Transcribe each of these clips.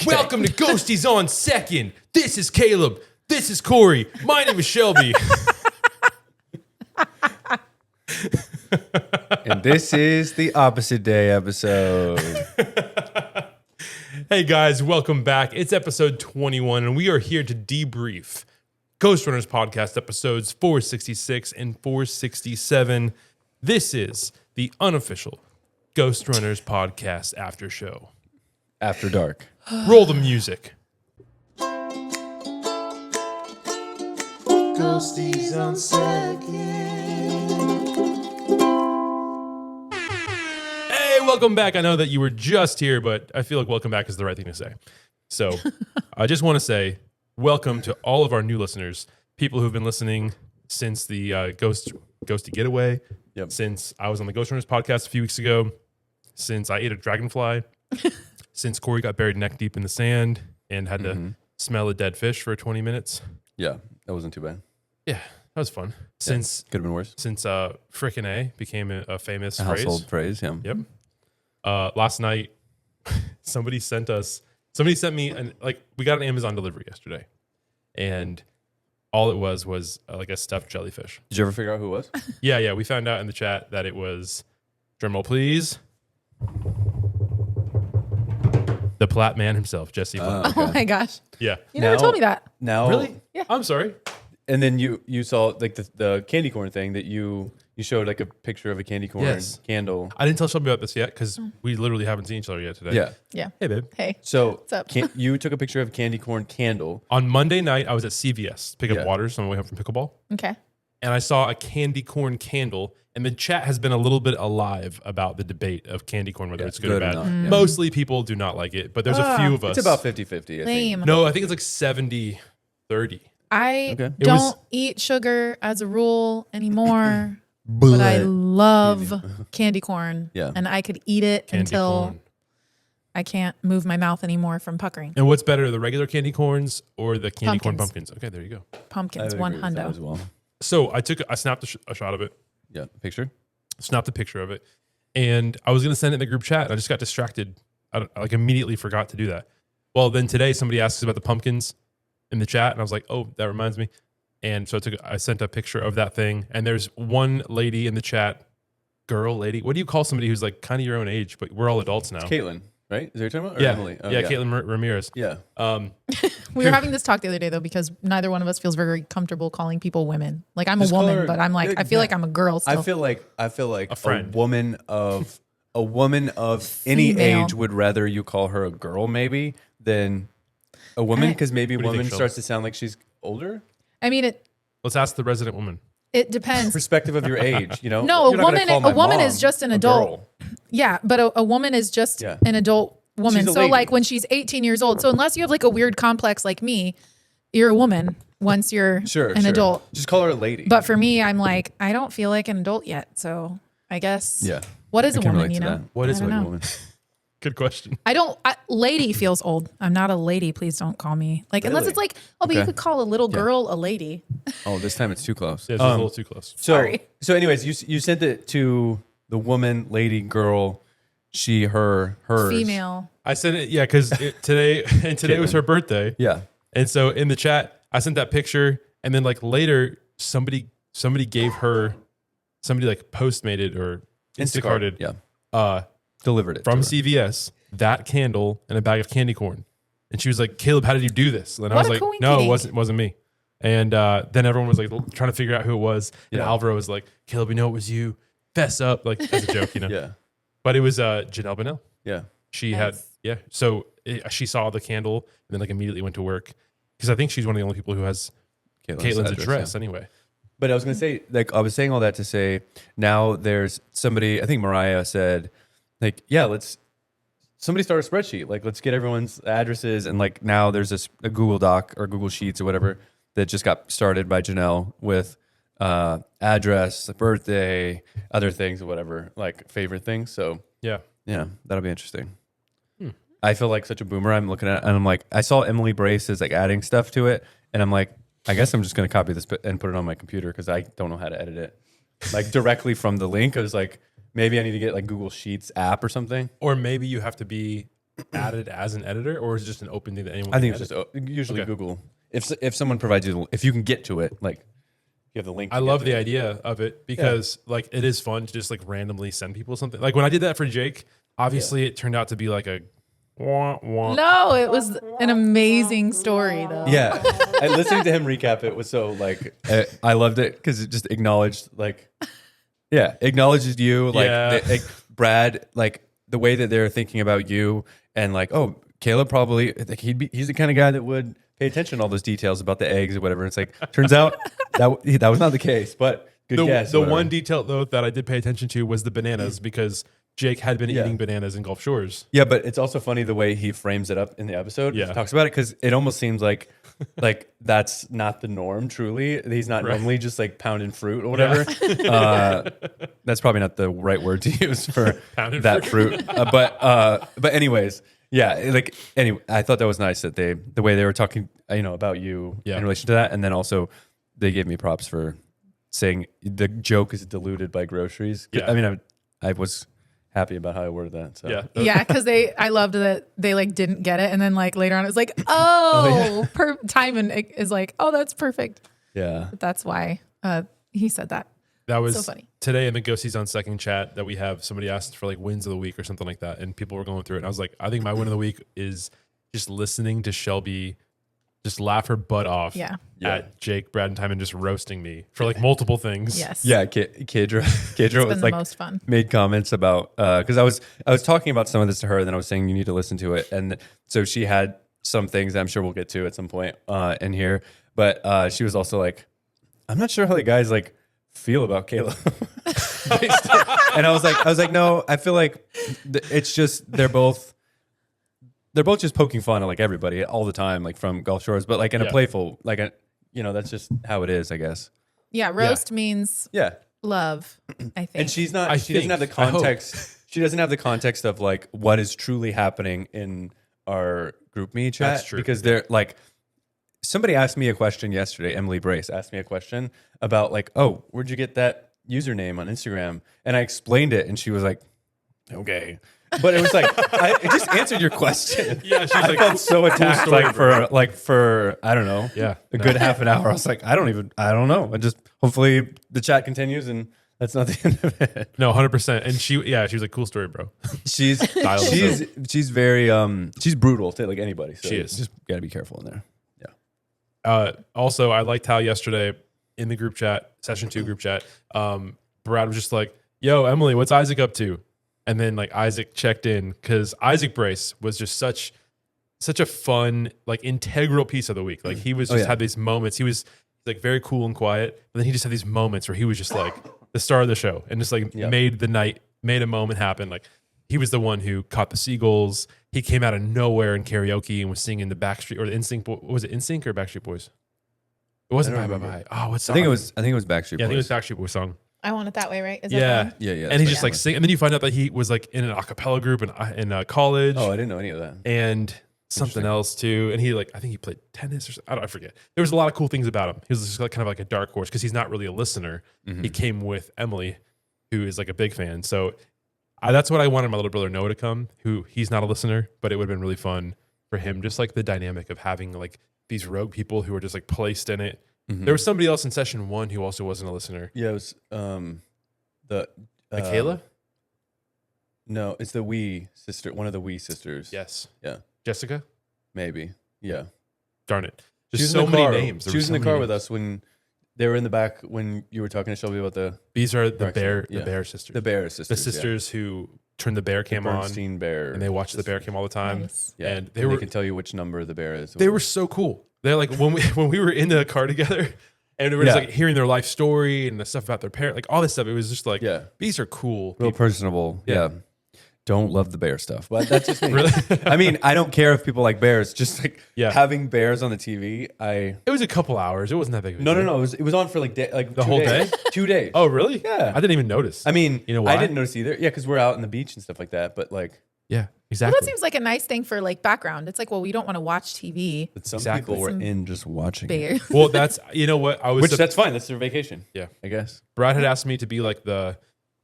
Welcome to Ghosties on Second. This is Caleb. This is Corey. My name is Shelby. And this is the opposite day episode. Hey guys, welcome back. It's episode 21, and we are here to debrief Ghostrunners Podcast episodes 466 and 467. This is the unofficial Ghostrunners Podcast after show. After dark. Roll the music. Ghosties on Second. Hey, welcome back. I know that you were just here, but I feel like welcome back is the right thing to say. So I just want to say welcome to all of our new listeners, people who've been listening since the Ghosty Getaway, since I was on the Ghostrunners podcast a few weeks ago, since I ate a dragonfly, since Corey got buried neck deep in the sand and had to smell a dead fish for 20 minutes. Yeah, that wasn't too bad. Yeah, that was fun. Since could have been worse. Since frickin' A became a famous phrase. Household phrase, yeah. Yep. Last night, somebody sent me we got an Amazon delivery yesterday, and all it was like a stuffed jellyfish. Did you ever figure out who it was? Yeah. We found out in the chat that it was, drumroll please, the Platt man himself, Jesse. Okay. Oh my gosh. Yeah. You never told me that. Now, Really? Yeah. I'm sorry. And then you saw like the candy corn thing that you showed like a picture of a candy corn Yes. candle. I didn't tell Shelby about this yet because we literally haven't seen each other yet today. Yeah. Yeah. Hey, babe. Hey. So What's up? you took a picture of a candy corn candle. On Monday night, I was at CVS to pick up Yeah. waters on my way home from pickleball, Okay. and I saw a candy corn candle, and the chat has been a little bit alive about the debate of candy corn, whether it's good or bad. not. Yeah. Mostly people do not like it, but there's a few of us. It's about 50-50, I think. Lame. No, I think it's like 70-30. I Okay. It was- don't eat sugar as a rule anymore, but I love candy corn. Yeah. And I could eat it Candy until corn. I can't move my mouth anymore from puckering. And what's better, the regular candy corns or the candy corn Pumpkins. pumpkins? Okay, there you go. I Pumpkins, would one agree with that hundo. as well. So I snapped a shot of it, Yeah, picture. snapped a picture of it, and I was going to send it in the group chat, and I just got distracted. I immediately forgot to do that. Well, then today somebody asked about the pumpkins in the chat, and I was like, oh, that reminds me. And so I sent a picture of that thing, and there's one lady in the chat, lady. What do you call somebody who's like kind of your own age, but we're all adults now? Caitlin, right? Is that what you're talking about? Or Yeah, Emily? Oh, yeah, Caitlin Ramirez. Yeah. We were having this talk the other day though, because neither one of us feels very comfortable calling people women. Like I'm Just a call woman, her- but I'm like, I feel like I'm a girl still. I feel like A friend. a woman of any Female. age would rather you call her a girl maybe than a woman, because maybe What do you woman think, starts to sound like she's older. I mean, Let's ask the resident woman. it depends. Perspective of your age, you know. No, You're not gonna call my a woman mom is just an a adult. girl. Yeah, but a woman is just Yeah. an adult woman. She's a So lady. like when she's 18 years old. So unless you have like a weird complex like me, you're a woman once you're Sure, an sure. adult. Just call her a lady. But for me, I'm like, I don't feel like an adult yet. So I guess yeah, what is I a can woman, relate you to know? that. What is I don't a know. woman? Good question. Lady feels old. I'm not a lady. Please don't call me. Like, unless Really? it's like, oh, but you Okay. could call a little girl a lady. Oh, this time it's too close. Yeah, it's just a little too close. Sorry. So anyways, you sent it to the woman, lady, girl, she, her, hers. Female. I sent it, yeah, because today was her birthday. Yeah. And so in the chat, I sent that picture, and then like later, somebody gave her, somebody like Postmated or Instacarted, Yeah. Delivered it from to her. CVS that candle and a bag of candy corn, and she was like, "Caleb, how did you do this?" And I What was a like, "No, it coinkydink. wasn't me." And then everyone was like trying to figure out who it was, and Yeah. Alvaro was like, "Caleb, we know it was you. Fess up," like as a joke, you know. Yeah. But it was Janelle Bonnell. Yeah. She Nice. had, yeah. So she saw the candle and then like immediately went to work because I think she's one of the only people who has Caitlin's address yeah. anyway. But I was going to say, like, I was saying all that to say, now there's somebody, I think Mariah said, like, yeah, somebody start a spreadsheet. Like, let's get everyone's addresses. And like, now there's a Google Doc or Google Sheets or whatever that just got started by Janelle with address, birthday, other things or whatever, like favorite things. So Yeah. yeah, that'll be interesting. I feel like such a boomer. I'm looking at it and I'm like, I saw Emily Brace is like adding stuff to it. And I'm like, I guess I'm just going to copy this and put it on my computer because I don't know how to edit it. Like directly from the link. I was like, maybe I need to get like Google Sheets app or something. Or maybe you have to be added as an editor, or is it just an open thing that anyone? I think can it's edit? just usually Okay. Google. If someone provides you, if you can get to it, like you have the link. I to get love to the it. idea of it because like it is fun to just like randomly send people something. Like when I did that for Jake, obviously it turned out to be like a wah, wah. No, it was an amazing story though. Yeah, and listening to him recap it was so like I loved it because it just acknowledged acknowledges you like, Yeah. Brad, like the way that they're thinking about you, and like, oh, Caleb probably like he's the kind of guy that would pay attention to all those details about the eggs or whatever. It's like turns out that was not the case, but good guess. The whatever. one detail though that I did pay attention to was the bananas because Jake had been Yeah. eating bananas in Gulf Shores. Yeah, but it's also funny the way he frames it up in the episode. Yeah. He talks about it because it almost seems like that's not the norm. Truly, he's not Right. normally just like pounding fruit or whatever. That's probably not the right word to use for Pounding that fruit. But anyways, yeah. Like anyway, I thought that was nice that the way they were talking, about you Yeah. in relation to that, and then also they gave me props for saying the joke is diluted by groceries. Yeah. I mean, I was happy about how I worded that. So. Yeah. Yeah, because I loved that they like didn't get it, and then like later on it was like, oh, Timon is like, oh, that's perfect. Yeah. That's why he said that. That was So funny. today in the Ghosties on Second chat that we have. Somebody asked for like wins of the week or something like that, and people were going through it. And I was like, I think my win of the week is just listening to Shelby just laugh her butt off Yeah. at Jake, Brad, and Timon just roasting me for like multiple things. Yes. Yeah, Kedra It's was been the like most fun. made comments about because I was talking about some of this to her, and then I was saying you need to listen to it, and so she had some things that I'm sure we'll get to at some point in here, but she was also like, I'm not sure how the guys like feel about Caleb, and I was like, no, I feel like it's just they're both just poking fun at like everybody all the time, like from Gulf Shores, but like in a Yeah. playful, like that's just how it is, I guess. Yeah, roast means Yeah. love, I think. And she doesn't have the I hope. context. She doesn't have the context of like what is truly happening in our group me chat. That's true. Because they're like, somebody asked me a question yesterday. Emily Brace asked me a question about like, oh, where'd you get that username on Instagram? And I explained it, and she was like, okay. But it was like it just answered your question. Yeah, she's I like, felt so attacked, story, for I don't know, Yeah. a good half an hour. I was like, I don't know. I just hopefully the chat continues, and that's not the end of it. No, 100%. And she was like, cool story, bro. She's Dialed she's very she's brutal to like anybody. So She is. Just gotta be careful in there. Yeah. Also, I liked how yesterday in the group chat, session 2 group chat, Brad was just like, yo, Emily, what's Isaac up to? And then like Isaac checked in because Isaac Brace was just such a fun, like integral piece of the week. Like he was just yeah. had these moments. He was like very cool and quiet, but then he just had these moments where he was just like the star of the show and just like Yeah. made a moment happen. Like he was the one who caught the seagulls. He came out of nowhere in karaoke and was singing the Backstreet or the NSYNC. Was it NSYNC or Backstreet Boys? It wasn't I Bye don't Bye remember. Bye. Oh, what I song? think it was Backstreet Yeah, I think it Boys. was Backstreet Boys song. I Want It That Way, right? Is that Yeah. the one? Yeah, yeah. And he that's just right. like sing, and then you find out that he was like in an a cappella group in college. Oh, I didn't know any of that. And something else too. And he I think he played tennis or something. I forget. There was a lot of cool things about him. He was just like kind of like a dark horse because he's not really a listener. Mm-hmm. He came with Emily, who is like a big fan. So that's what I wanted my little brother Noah to come, who he's not a listener, but it would have been really fun for him. Just like the dynamic of having like these rogue people who are just like placed in it. Mhm. There was somebody else in session 1 who also wasn't a listener. Yeah, it was the Michaela? No, it's the Wee sister, one of the Wee sisters. Yes. Yeah, Jessica? maybe. Yeah. Darn it. She Just was so in the many car. names. There She were was so in the many car with names. us when they were in the back when you were talking to Shelby about the These are the Dark bear, Side, yeah. the bear sisters. bear sisters. The sisters who turn the bear cam on Bernstein bear. and they watch the bear cam all the time. Nice. Yeah, And they can tell you which number the bear is. were so cool. They're like when we were in the car together and we were just Yeah. like hearing their life story and the stuff about their parent, like all this stuff. It was just like, Yeah. these are cool. real people. personable. Yeah. Yeah. Don't love the bear stuff, but that's just me. Really? I mean, I don't care if people like bears. Just like Yeah. having bears on the TV. It was a couple hours. It wasn't that big of a No. deal. It was on for like The 2 whole days. day? 2 days. Oh, really? Yeah. I didn't even notice. I mean, You know why? I didn't notice either. Yeah, because we're out on the beach and stuff like that. But like, yeah, Well, exactly. that seems like a nice thing for like background. It's like, well, we don't want to watch TV. but some Exactly. people were Some in just watching. it. Bear. Well, that's, you know what? I was, Which that's fine. That's their vacation. yeah. I guess. Brad had asked me to be like the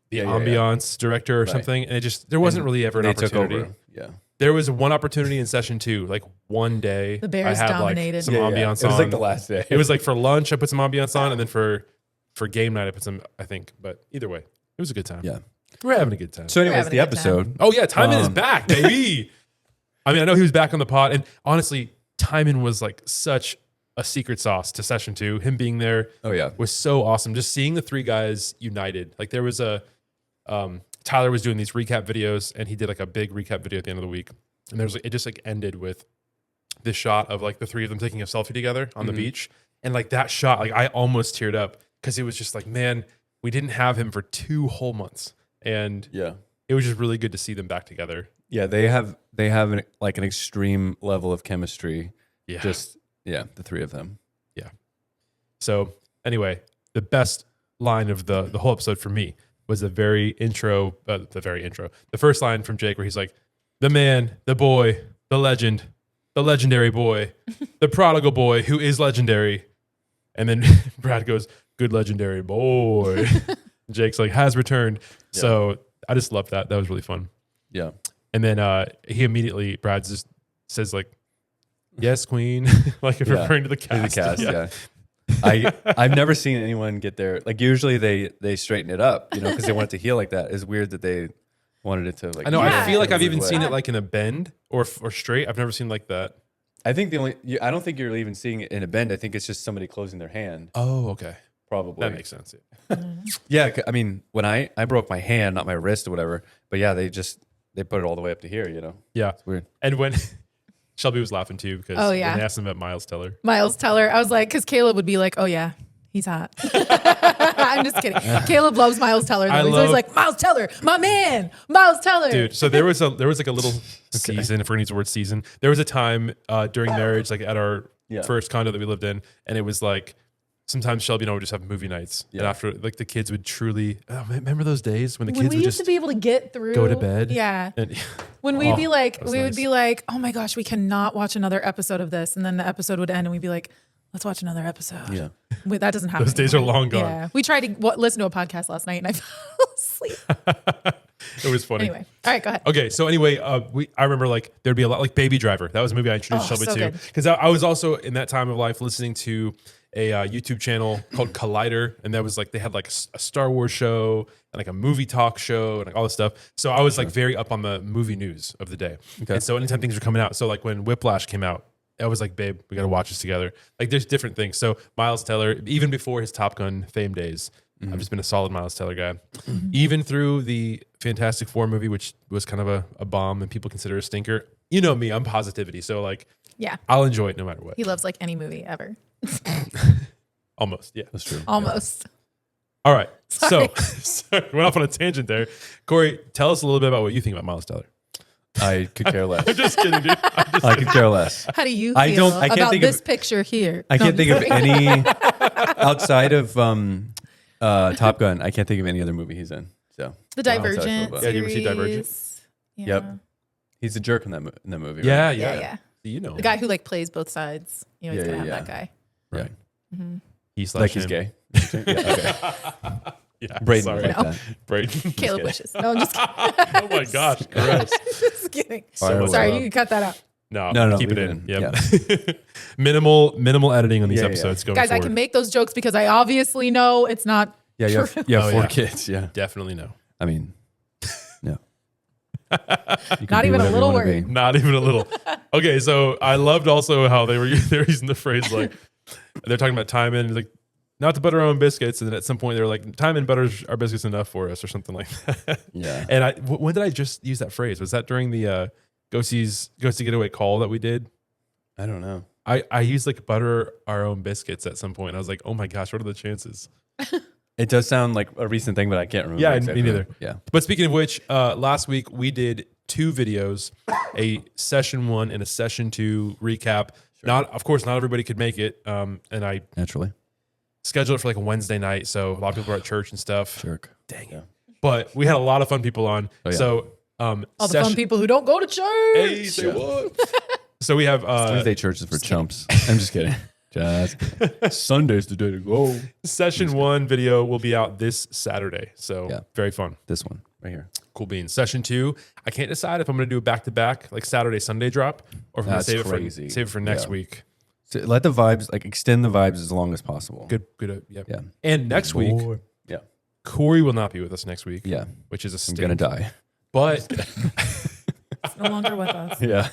Yeah, yeah, ambiance director or Right. something. And it just, there wasn't And really ever an they took opportunity. over. Yeah. There was one opportunity in session 2, like one day. The Bears I had dominated. like some Yeah, ambiance It was on. like the last day. It was like for lunch, I put some ambiance on, and then for game night, I put some, I think. But either way, it was a good time. Yeah. We're having a good time. So anyways, having the a good time. episode. Oh yeah, Timon is back, baby. I mean, I know he was back on the pod, and honestly, Timon was like such a secret sauce to session 2. Him being there Oh yeah. was so awesome. Just seeing the 3 guys united. Like there was a Tyler was doing these recap videos, and he did like a big recap video at the end of the week. And there's like, it just like ended with this shot of like the 3 of them taking a selfie together on the beach, and like that shot, like I almost teared up because it was just like, man, we didn't have him for 2 whole months, and Yeah. it was just really good to see them back together. Yeah, they have an extreme level of chemistry. Yeah. Just the 3 of them. So anyway, the best line of the whole episode for me was the first line from Jake where he's like, the man, the boy, the legend, the legendary boy, the prodigal boy who is legendary. And then Brad goes, good legendary boy. Jake's like, has returned. Yeah. So I just loved that. That was really fun. Yeah. And then Brad just says like, yes, queen, like referring to the cast. The cast, yeah. I've never seen anyone get there. Like usually they straighten it up, because they want it to heal like that. It's weird that they wanted it to like. I know. Yeah. I feel like I've weird even way. seen it like in a bend or straight. I've never seen like that. I think I don't think you're even seeing it in a bend. I think it's just somebody closing their hand. Oh, okay. Probably. That makes sense. Yeah. I mean, when I broke my hand, not my wrist or whatever, but yeah, they put it all the way up to here, Yeah. It's weird. And when Shelby was laughing too because Oh, when yeah. they asked him about Miles Teller. Miles Teller. I was like, because Caleb would be like, oh yeah, he's hot. I'm just kidding. Caleb loves Miles Teller. Though. He's always like, Miles Teller, my man, Miles Teller. Dude, so there was like a little season, if we're gonna use the word season. There was a time during marriage, like at our first condo that we lived in, and it was like sometimes Shelby and I would just have movie nights. And after like the kids would truly remember those days when the when kids we would used just to be able to get through, go to bed. Yeah. And, When we'd be like, that was we would nice. be like, oh my gosh, we cannot watch another episode of this, and then the episode would end, and we'd be like, let's watch another episode. Yeah. Wait, that doesn't happen. Those days are anymore. long gone. Yeah, we tried to listen to a podcast last night, and I fell asleep. It was funny. Anyway, all right, go ahead. Okay, so anyway, I remember like there'd be a lot like Baby Driver. That was a movie I introduced Oh, Shelby so to good. because I was also in that time of life listening to a YouTube channel called Collider, and that was like they had like a Star Wars show and like a movie talk show and like all this stuff. So I was like very up on the movie news of the day. Okay. And so anytime things were coming out, so like when Whiplash came out, I was like, babe, we got to watch this together. Like there's different things. So Miles Teller, even before his Top Gun fame days, I've just been a solid Miles Teller guy. Even through the Fantastic Four movie, which was kind of a bomb and people consider a stinker. You know me, I'm positivity. So like, Yeah, I'll enjoy it no matter what. he loves like any movie ever. Almost, yeah. That's true. Almost. All right. Sorry. So went off on a tangent there. Corey, tell us a little bit about what you think about Miles Teller. I could care less. I'm just kidding, dude. I could care less. How do you I feel can't about think this of- picture here? I No, can't I'm think just of kidding. any outside of Top Gun. I can't think of any other movie he's in. So The I don't know how I feel Divergent about it. Yeah, you ever see Divergent? series. Yeah. Yep. He's a jerk in that movie. Right? Yeah, Yeah, yeah. yeah. You know. The guy who like plays both sides. You know, he's Yeah, gonna yeah, have that guy. Right. He Like he's gay. Yeah, okay. Yeah, Braden sorry. was like that. Braden. Caleb wishes. No, I'm just kidding. Oh my gosh, gross. Just kidding. Fire Sorry, away. you can cut that out. No, keep it leave in. it in. Yep. minimal editing on these Yeah, yeah. episodes going Guys, forward. I can make those jokes because I obviously know it's not Yeah, you have, you have Oh, 4 yeah. kids. Yeah. Definitely no. I mean, no. You can Not be even a whatever you little wanna worried. be. Not even a little. Okay, so I loved also how they were using the phrase like they're talking about Timon, like not to butter our own biscuits, and then at some point they were like, Timon butters our biscuits enough for us, or something like that. Yeah. And when did I just use that phrase? Was that during the Ghosty Getaway call that we did? I don't know. I used like butter our own biscuits at some point. I was like, oh my gosh, what are the chances? It does sound like a recent thing, but I can't remember. Yeah, me exactly. neither. Yeah. But speaking of which, last week we did 2 videos, a session 1 and a session 2 recap. Of course, not everybody could make it. And I Naturally. scheduled it for like a Wednesday night. So a lot of people were at church and stuff. Jerk. Dang it. Yeah. But we had a lot of fun people on. Oh, yeah. So all the fun people who don't go to church. Hey, say what? So we have Wednesday church is for chumps. I'm just kidding. Just Sunday's the day to go. session 1 video will be out this Saturday. So Yeah. very fun. This one right here. Cool beans. Session 2, I can't decide if I'm going to do a back-to-back, like Saturday, Sunday drop, or if I'm going to That's crazy. save it for next Yeah. week. So let the vibes, like extend the vibes as long as possible. Good. Yeah. Yeah. And next week, Yeah. Corey will not be with us next week. Yeah. Which is a I'm stink. going to die. But It's no longer with us. Yeah.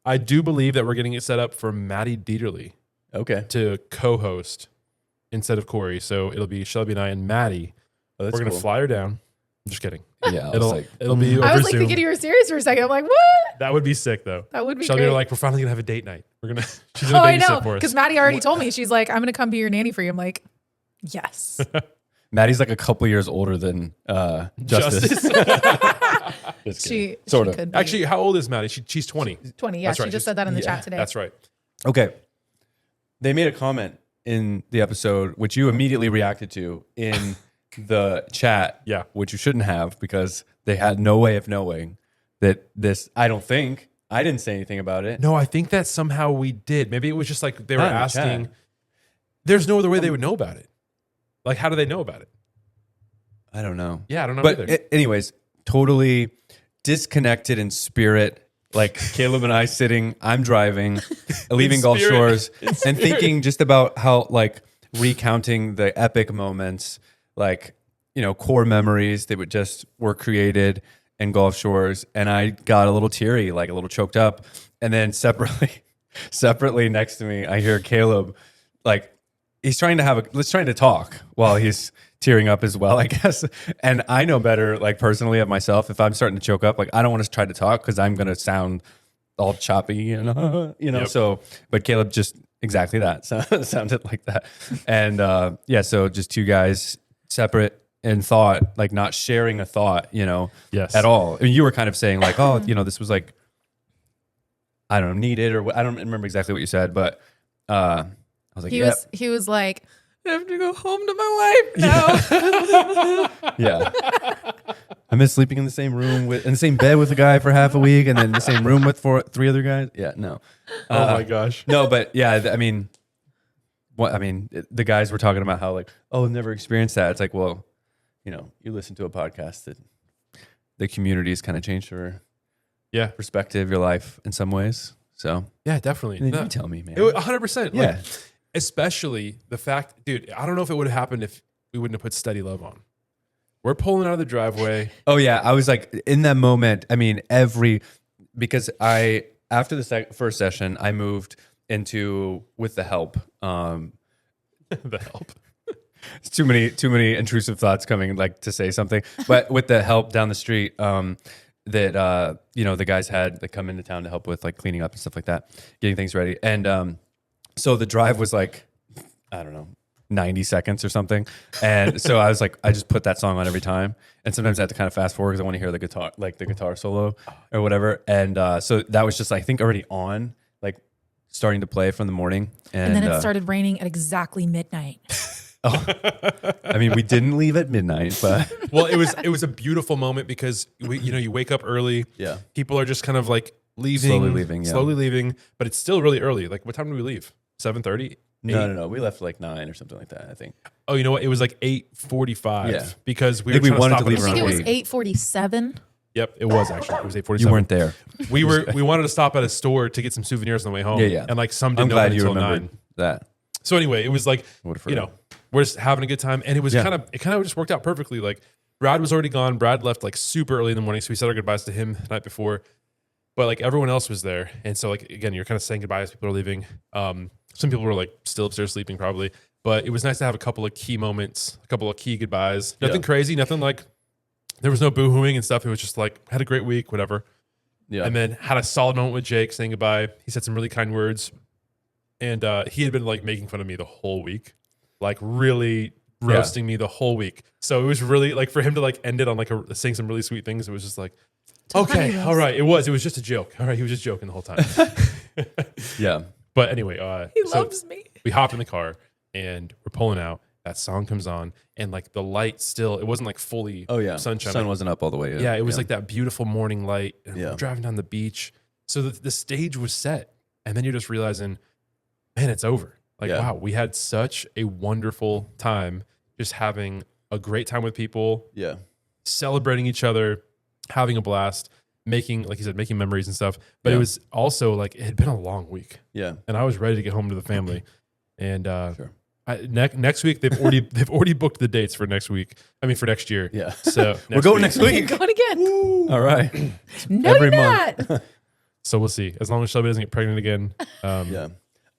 I do believe that we're getting it set up for Maddie Dieterle Okay. to co-host instead of Corey. So it'll be Shelby and I and Maddie. Oh, We're that's going to cool. fly her down. I'm just kidding. Yeah. I was It'll be over I was like Zoom. thinking you were serious for a second. I'm like, what? That would be sick though. That would be Shelby, great. we're like, we're finally going to have a date night. We're going to, she's Oh, going I to know. babysit for us. Because Maddie already told me. She's like, I'm going to come be your nanny for you. I'm like, yes. Maddie's like a couple years older than Justice. Just kidding. Sort of. Could be. Actually, how old is Maddie? She's 20. 20. Yeah, That's she right. just said that in the chat today. That's right. Okay. They made a comment in the episode, which you immediately reacted to in the chat. Yeah. Which you shouldn't have because they had no way of knowing that this, I didn't say anything about it. No, I think that somehow we did. Maybe it was just like they were Not in the asking. chat. There's no other way they would know about it. Like, how do they know about it? I don't know. Yeah, I don't know But either. anyways, totally disconnected in spirit. Like Caleb and I sitting, I'm driving, leaving Gulf spirit. Shores, In and spirit. thinking just about how, like, recounting the epic moments, like, you know, core memories that were created in Gulf Shores. And I got a little teary, like a little choked up. And then separately next to me, I hear Caleb, like, he's trying to talk while he's tearing up as well, I guess. And I know better, like personally of myself, if I'm starting to choke up, like I don't want to try to talk because I'm going to sound all choppy and, Yep. so, but Caleb just exactly that sounded like that. And yeah, so just two guys separate in thought, like not sharing a thought, Yes. at all. I mean, you were kind of saying like, oh, this was like, I don't know, needed, or I don't remember exactly what you said, but I was like, He was like, I have to go home to my wife now. yeah. I miss sleeping in the same room in the same bed with a guy for half a week, and then in the same room with three other guys. Yeah, no. Oh my gosh. No, but yeah, the guys were talking about how like, oh, I've never experienced that. It's like, well, you listen to a podcast that the community's kind of changed your perspective, your life in some ways. So Yeah, definitely. and then No, you tell me, man. 100%. Yeah. Like, especially the fact, dude, I don't know if it would have happened if we wouldn't have put Steady Love on. We're pulling out of the driveway. Oh yeah, I was like in that moment. I mean, because after the first session, I moved into with the help. The help. It's too many intrusive thoughts coming like to say something, but with the help down the street, that the guys had that come into town to help with like cleaning up and stuff like that, getting things ready, and so the drive was like, I don't know, 90 seconds or something. And so I was like, I just put that song on every time. And sometimes I have to kind of fast forward because I want to hear the guitar solo or whatever. And so that was just, I think, already on, like starting to play from the morning. And then it started raining at exactly midnight. I mean, we didn't leave at midnight, but Well, it was a beautiful moment because you wake up early. yeah. People are just kind of like leaving, Slowly leaving, but it's still really early. Like, what time did we leave? 7:30. No. We left like 9 or something like that, I think. Oh, you know what? It was like 8:45. Yeah. Because we I think were we trying wanted to to stop leave at a I around think it store. was 8:47. Yep, it was actually. It was 8:47. You weren't there. We wanted to stop at a store to get some souvenirs on the way home. Yeah. And like some I'm didn't glad open you until remembered 9. that. So anyway, it was like, Would've forgot. we're just having a good time. And it was Yeah. kind of just worked out perfectly. Like Brad was already gone. Brad left like super early in the morning. So we said our goodbyes to him the night before. But like everyone else was there. And so like, again, you're kind of saying goodbye as people are leaving. Some people were like still upstairs sleeping probably. But it was nice to have a couple of key moments, a couple of key goodbyes. Nothing crazy, nothing like, there was no boohooing and stuff. It was just like, had a great week, whatever. Yeah. And then had a solid moment with Jake saying goodbye. He said some really kind words. And he had been like making fun of me the whole week, like really roasting me the whole week. So it was really like for him to like end it on like saying some really sweet things. It was just like, okay, all right. It was just a joke. All right. He was just joking the whole time. Yeah. But anyway, He so loves me. we hop in the car and we're pulling out. That song comes on and like the light still, it wasn't like fully Oh yeah. sunshine. Sun wasn't up all the way yet. Yeah, it was like that beautiful morning light. And Yeah. we're driving down the beach. So the stage was set. And then you're just realizing, man, it's over. Like, Yeah. wow, we had such a wonderful time just having a great time with people. Yeah. celebrating each other, having a blast, making, like you said, making memories and stuff. But it was also like, it had been a long week. Yeah. And I was ready to get home to the family. And Sure. next week, they've already booked the dates for next week. I mean, for next year. Yeah. So We're going next week. Going again. All right. No, Every you're month. not. So we'll see. As long as Shelby doesn't get pregnant again, Yeah.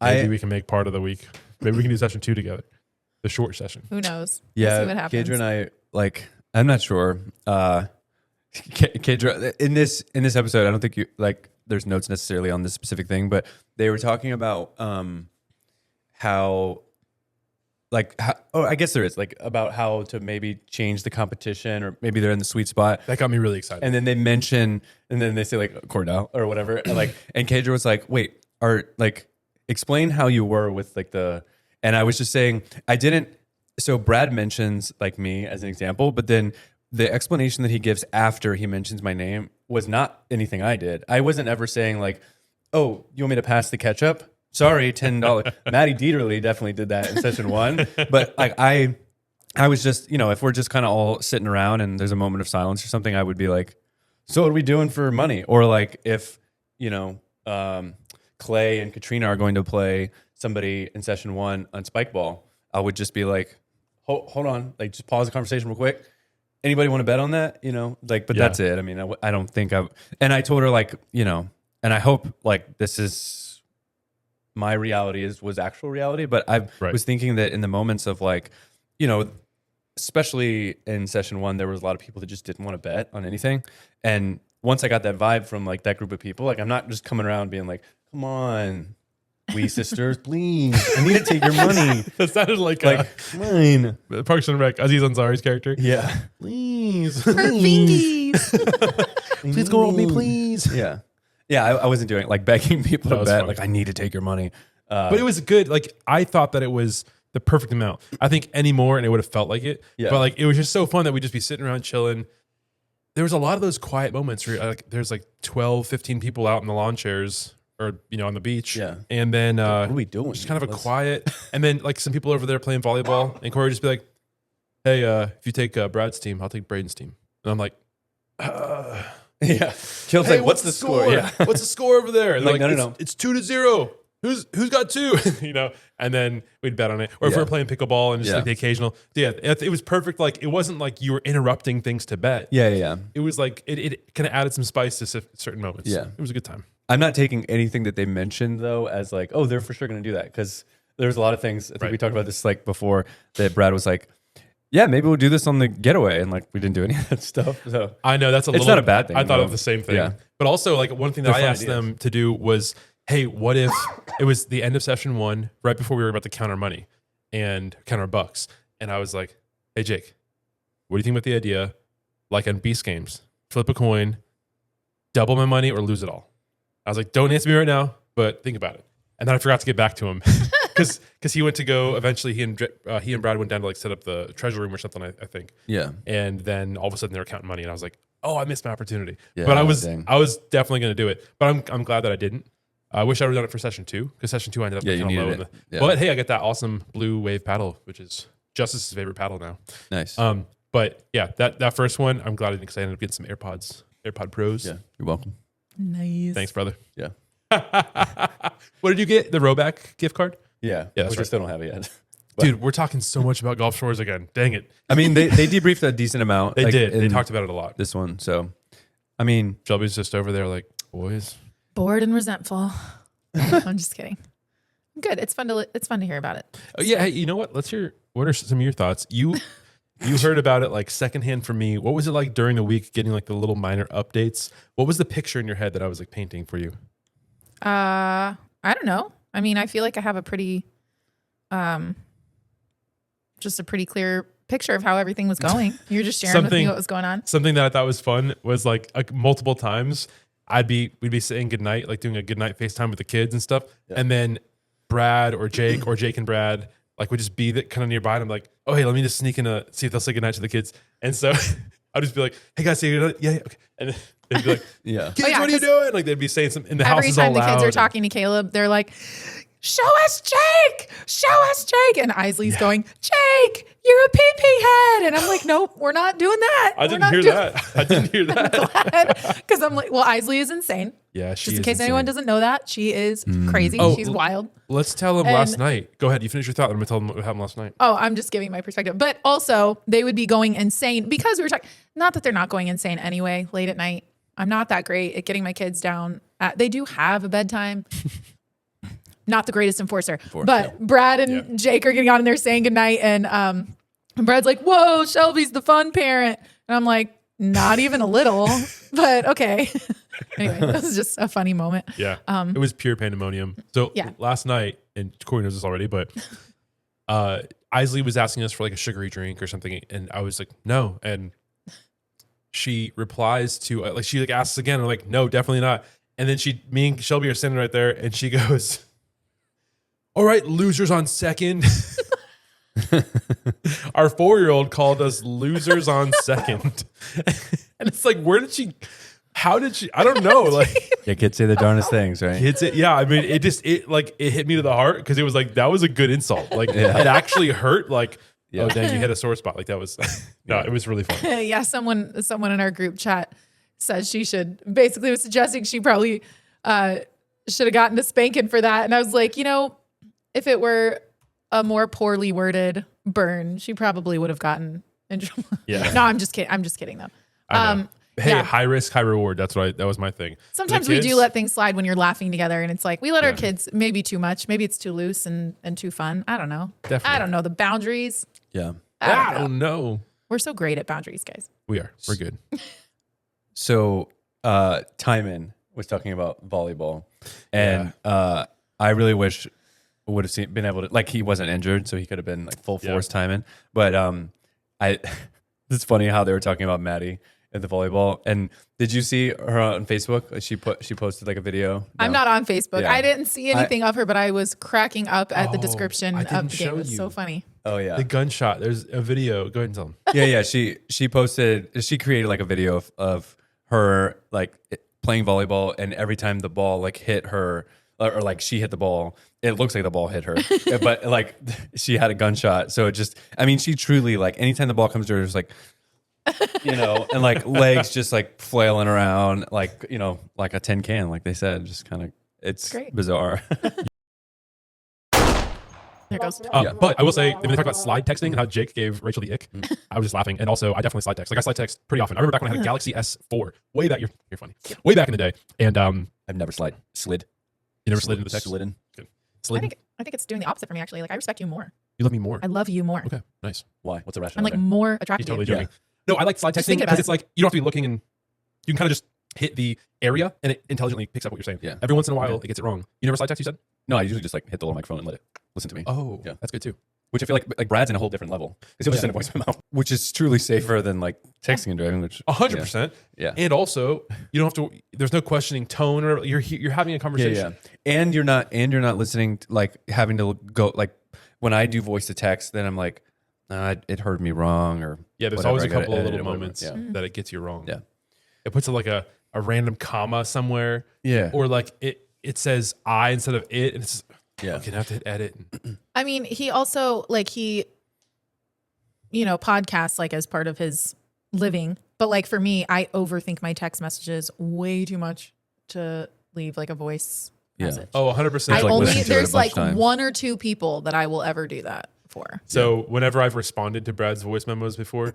maybe we can make part of the week. Maybe we can do session 2 together, the short session. Who knows? Yeah. We'll see what happens. Kadra and I, like, I'm not sure. Kadra, in this episode, I don't think you like. There's notes necessarily on this specific thing, but they were talking about how, I guess there is like about how to maybe change the competition, or maybe they're in the sweet spot. That got me really excited. And then they mention, and then they say like Cordell or whatever, and like, and Kadra was like, wait, explain how you were with like and I was just saying, I didn't. So Brad mentions like me as an example, but then the explanation that he gives after he mentions my name was not anything I did. I wasn't ever saying like, oh, you want me to pass the ketchup? Sorry, $10. Maddie Dieterle definitely did that in session 1. But like I was just, if we're just kind of all sitting around and there's a moment of silence or something, I would be like, so what are we doing for money? Or like if, Clay and Katrina are going to play somebody in session 1 on spike ball, I would just be like, hold on, like just pause the conversation real quick. Anybody want to bet on that? But that's it. I mean, I don't think and I told her like, and I hope like this is my reality was actual reality, but I was thinking that in the moments of like, especially in session 1, there was a lot of people that just didn't want to bet on anything. And once I got that vibe from like that group of people, like I'm not just coming around being like, come on, we sisters, please, I need to take your money. That sounded like mine. Parks and Rec, Aziz Ansari's character. Yeah. Please. Her fingies. Please go with me, please. Yeah. Yeah, I wasn't doing it like begging people to bet. Funny. Like, I need to take your money. But it was good. Like, I thought that it was the perfect amount. I think any more and it would have felt like it. Yeah. But like, it was just so fun that we'd just be sitting around chilling. There was a lot of those quiet moments where like, there's like 12, 15 people out in the lawn chairs or, on the beach. Yeah. And then what are we doing? just kind of a quiet. And then like some people over there playing volleyball, and Corey would just be like, hey, if you take Brad's team, I'll take Braden's team. And I'm like, yeah. Kill's hey, like, what's the score? Yeah. What's the score over there? And Like, they're no. It's 2-0. Who's got 2? And then we'd bet on it. Or if we're playing pickleball and just like the occasional. Yeah, it was perfect. Like it wasn't like you were interrupting things to bet. Yeah. It was like it kind of added some spice to certain moments. Yeah. It was a good time. I'm not taking anything that they mentioned though as like, oh, they're for sure going to do that, because there's a lot of things. I think we talked about this like before, that Brad was like, yeah, maybe we'll do this on the getaway, and like we didn't do any of that stuff. So I know that's it's not a bad thing. I thought though. of the same thing. Yeah. But also like one thing that They're I fun asked ideas. them to do was, hey, what if it was the end of session 1, right before we were about to count our money and count our bucks? And I was like, hey, Jake, what do you think about the idea, like on Beast Games, flip a coin, double my money or lose it all? I was like, don't answer me right now, but think about it. And then I forgot to get back to him because he went to go, eventually he and Brad went down to like set up the treasure room or something, I think. Yeah. And then all of a sudden they were counting money and I was like, oh, I missed my opportunity. Yeah, but I was dang. definitely going to do it. But I'm glad that I didn't. I wish I would have done it for session 2, because session 2 I ended up Yeah, you kind of low. needed it. Yeah. But hey, I got that awesome blue wave paddle, which is Justice's favorite paddle now. Nice. But yeah, that first one, I'm glad I didn't, because I ended up getting some AirPod Pros. Yeah. You're welcome. Nice. Thanks, brother. Yeah. What did you get? The Roback gift card? Yeah. Yeah, that's Which I right. still don't have it yet. But- Dude, we're talking so much about Golf Shores again. Dang it. I mean, they debriefed a decent amount. They like, did. They in talked about it a lot. this one. So, I mean, Shelby's just over there like, boys. Bored and resentful. I'm just kidding. Good. It's fun to hear about it. Oh, yeah. Hey, you know what? Let's hear, what are some of your thoughts? You heard about it like secondhand from me. What was it like during the week, getting like the little minor updates? What was the picture in your head that I was like painting for you? I don't know. I mean, I feel like I have a pretty, just a pretty clear picture of how everything was going. You're just sharing with me what was going on. Something that I thought was fun was like multiple times we'd be saying goodnight, like doing a goodnight FaceTime with the kids and stuff. Yeah. And then Brad or Jake or Jake and Brad like would just be kind of nearby. And I'm like, oh, hey, let me just sneak in see if they'll say goodnight to the kids. And so I'd just be like, hey guys, say goodnight. Yeah, okay. And then they'd be like, yeah. kids, Oh, yeah, what are you 'cause doing? Like they'd be saying something in the house Every is all time the loud. kids are talking to Caleb, they're like, show us Jake, and Isley's going, Jake, you're a pee head, and I'm like, nope, we're not doing that. I didn't hear that. I didn't hear that. Because I'm like, well, Isley is insane. Yeah, she Just is in case anyone doesn't know that, she is crazy. Oh, She's wild. Let's tell him last night. Go ahead. You finish your thought. I'm going to tell them what happened last night. Oh, I'm just giving my perspective. But also, they would be going insane because we were talking, not that they're not going insane anyway, late at night. I'm not that great at getting my kids down. They do have a bedtime. Not the greatest enforcer. But Brad and Jake are getting on and they're saying goodnight. And Brad's like, whoa, Shelby's the fun parent. And I'm like, not even a little, but okay. Anyway, this is just a funny moment. Yeah. It was pure pandemonium. So last night, and Corey knows this already, but Isley was asking us for like a sugary drink or something. And I was like, no. And she replies to, like, she like asks again. I'm like, no, definitely not. And then me and Shelby are standing right there and she goes, all right, losers on second. Our 4-year-old called us losers on second. And it's like, how did she, I don't know. Like, Yeah, kids say the darndest things, right? I mean, it hit me to the heart because it was like, that was a good insult. Like it actually hurt. Like, oh, dang, you hit a sore spot. Like that was, no, it was really fun. Yeah. Someone in our group chat says she was suggesting she probably should have gotten a spanking for that. And I was like, if it were a more poorly worded burn, she probably would have gotten in trouble. Yeah. No, I'm just kidding. I'm just kidding though. Hey, high risk, high reward. That was my thing. Sometimes we do let things slide when you're laughing together, and it's like we let our kids maybe too much. Maybe it's too loose and too fun. I don't know. Definitely. I don't know the boundaries. Yeah. I don't know. We're so great at boundaries, guys. We are. We're good. So Timon was talking about volleyball, and I really wish would have been able to, like, he wasn't injured, so he could have been like full force Timon. But it's funny how they were talking about Maddie at the volleyball. And did you see her on Facebook? She posted like a video. No? I'm not on Facebook. Yeah. I didn't see anything of her, but I was cracking up at the description of the game. It was so funny. Oh yeah, the gunshot. There's a video. Go ahead and tell them. Yeah. She created like a video of her like playing volleyball, and every time the ball like hit her, or like she hit the ball, it looks like the ball hit her, but like she had a gunshot. So it just, I mean, she truly, like, anytime the ball comes to her, it's like, and like legs just like flailing around, like, like a tin can, like they said, just kind of, it's bizarre. There goes. But I will say, when they talk about slide texting and how Jake gave Rachel the ick, I was just laughing. And also, I definitely slide text. Like, I slide text pretty often. I remember back when I had a Galaxy S4, way back. You're funny. Way back in the day. And I've never slid. You never slid into the text? Slidden. Good. I think it's doing the opposite for me, actually. Like, I respect you more. You love me more. I love you more. Okay, nice. Why? What's the I'm rationale? like more attractive. He's totally joking. No, I like slide texting because it's like, you don't have to be looking, and you can kind of just hit the area and it intelligently picks up what you're saying. Yeah. Every once in a while, it gets it wrong. You never slide text, you said? No, I usually just like hit the little microphone and let it listen to me. Oh, yeah, that's good too. Which I feel like Brad's in a whole different level because he'll just send a voice memo, which is truly safer than like texting and driving. Which 100%. Yeah. And also, you don't have to. There's no questioning tone, or you're having a conversation. Yeah. And you're not listening to, like, having to go, like, when I do voice to text, then I'm like, it heard me wrong, or there's always a couple of little moments that it gets you wrong. Yeah. It puts like a random comma somewhere. Yeah. Or like it says I instead of it, and it's yeah. Okay, now I have to hit edit. I mean, he also podcasts like as part of his living. But like for me, I overthink my text messages way too much to leave like a voice message. Oh, 100%. There's like one or two people that I will ever do that for. So whenever I've responded to Brad's voice memos before,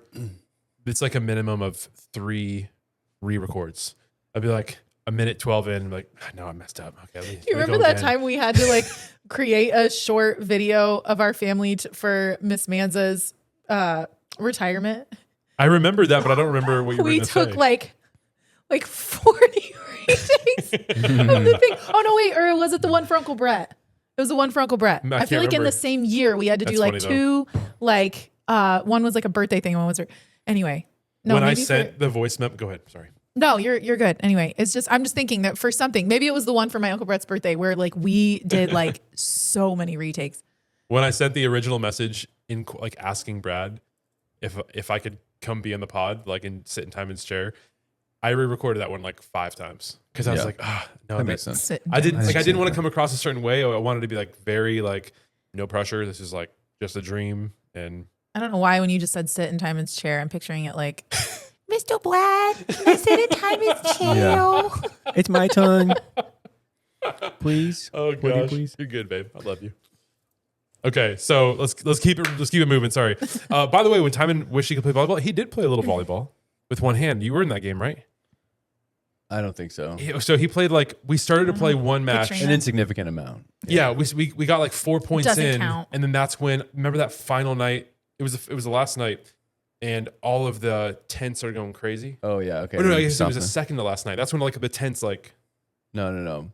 it's like a minimum of 3 re-records. I'd be like, a minute 12 in, I'm like, no, I messed up. Okay, you remember that time we had to like create a short video of our family for Miss Manza's retirement? I remember that, but I don't remember what you were going to say. We took like 40 retakes of the thing. Oh no, wait, or was it the one for Uncle Brett? It was the one for Uncle Brett. I feel like in the same year we had to do like 2, like one was like a birthday thing, and one was anyway. No, when I sent the voice memo, go ahead. Sorry. No, you're good. Anyway, I'm just thinking that for something, maybe it was the one for my Uncle Brett's birthday where like we did like so many retakes. When I sent the original message in like asking Brad if I could come be in the pod, like, and sit in Timon's chair, I re-recorded that one like 5 times because I was Yeah. like, no, That makes sense. Sit I didn't down. like. I didn't want to come across a certain way. I wanted to be like very like no pressure. This is like just a dream, and I don't know why when you just said sit in Timon's chair, I'm picturing it like, Mr. Black, can I sit in Timon's chair? Yeah. It's my turn. Please. oh Would you gosh, please? you're good, babe. I love you. Okay, so let's keep it moving. Sorry. By the way, when Timon wished he could play volleyball, he did play a little volleyball with one hand. You were in that game, right? I don't think so. So he played like we started to play one match. Picturing An insignificant amount. Yeah, we got like 4 points Doesn't in, count. and then that's when remember that final night. It was the last night, and all of the tents are going crazy. Oh yeah. Okay. Oh, no, I guess it was Something. the second to last night. That's when like the tents like No. no.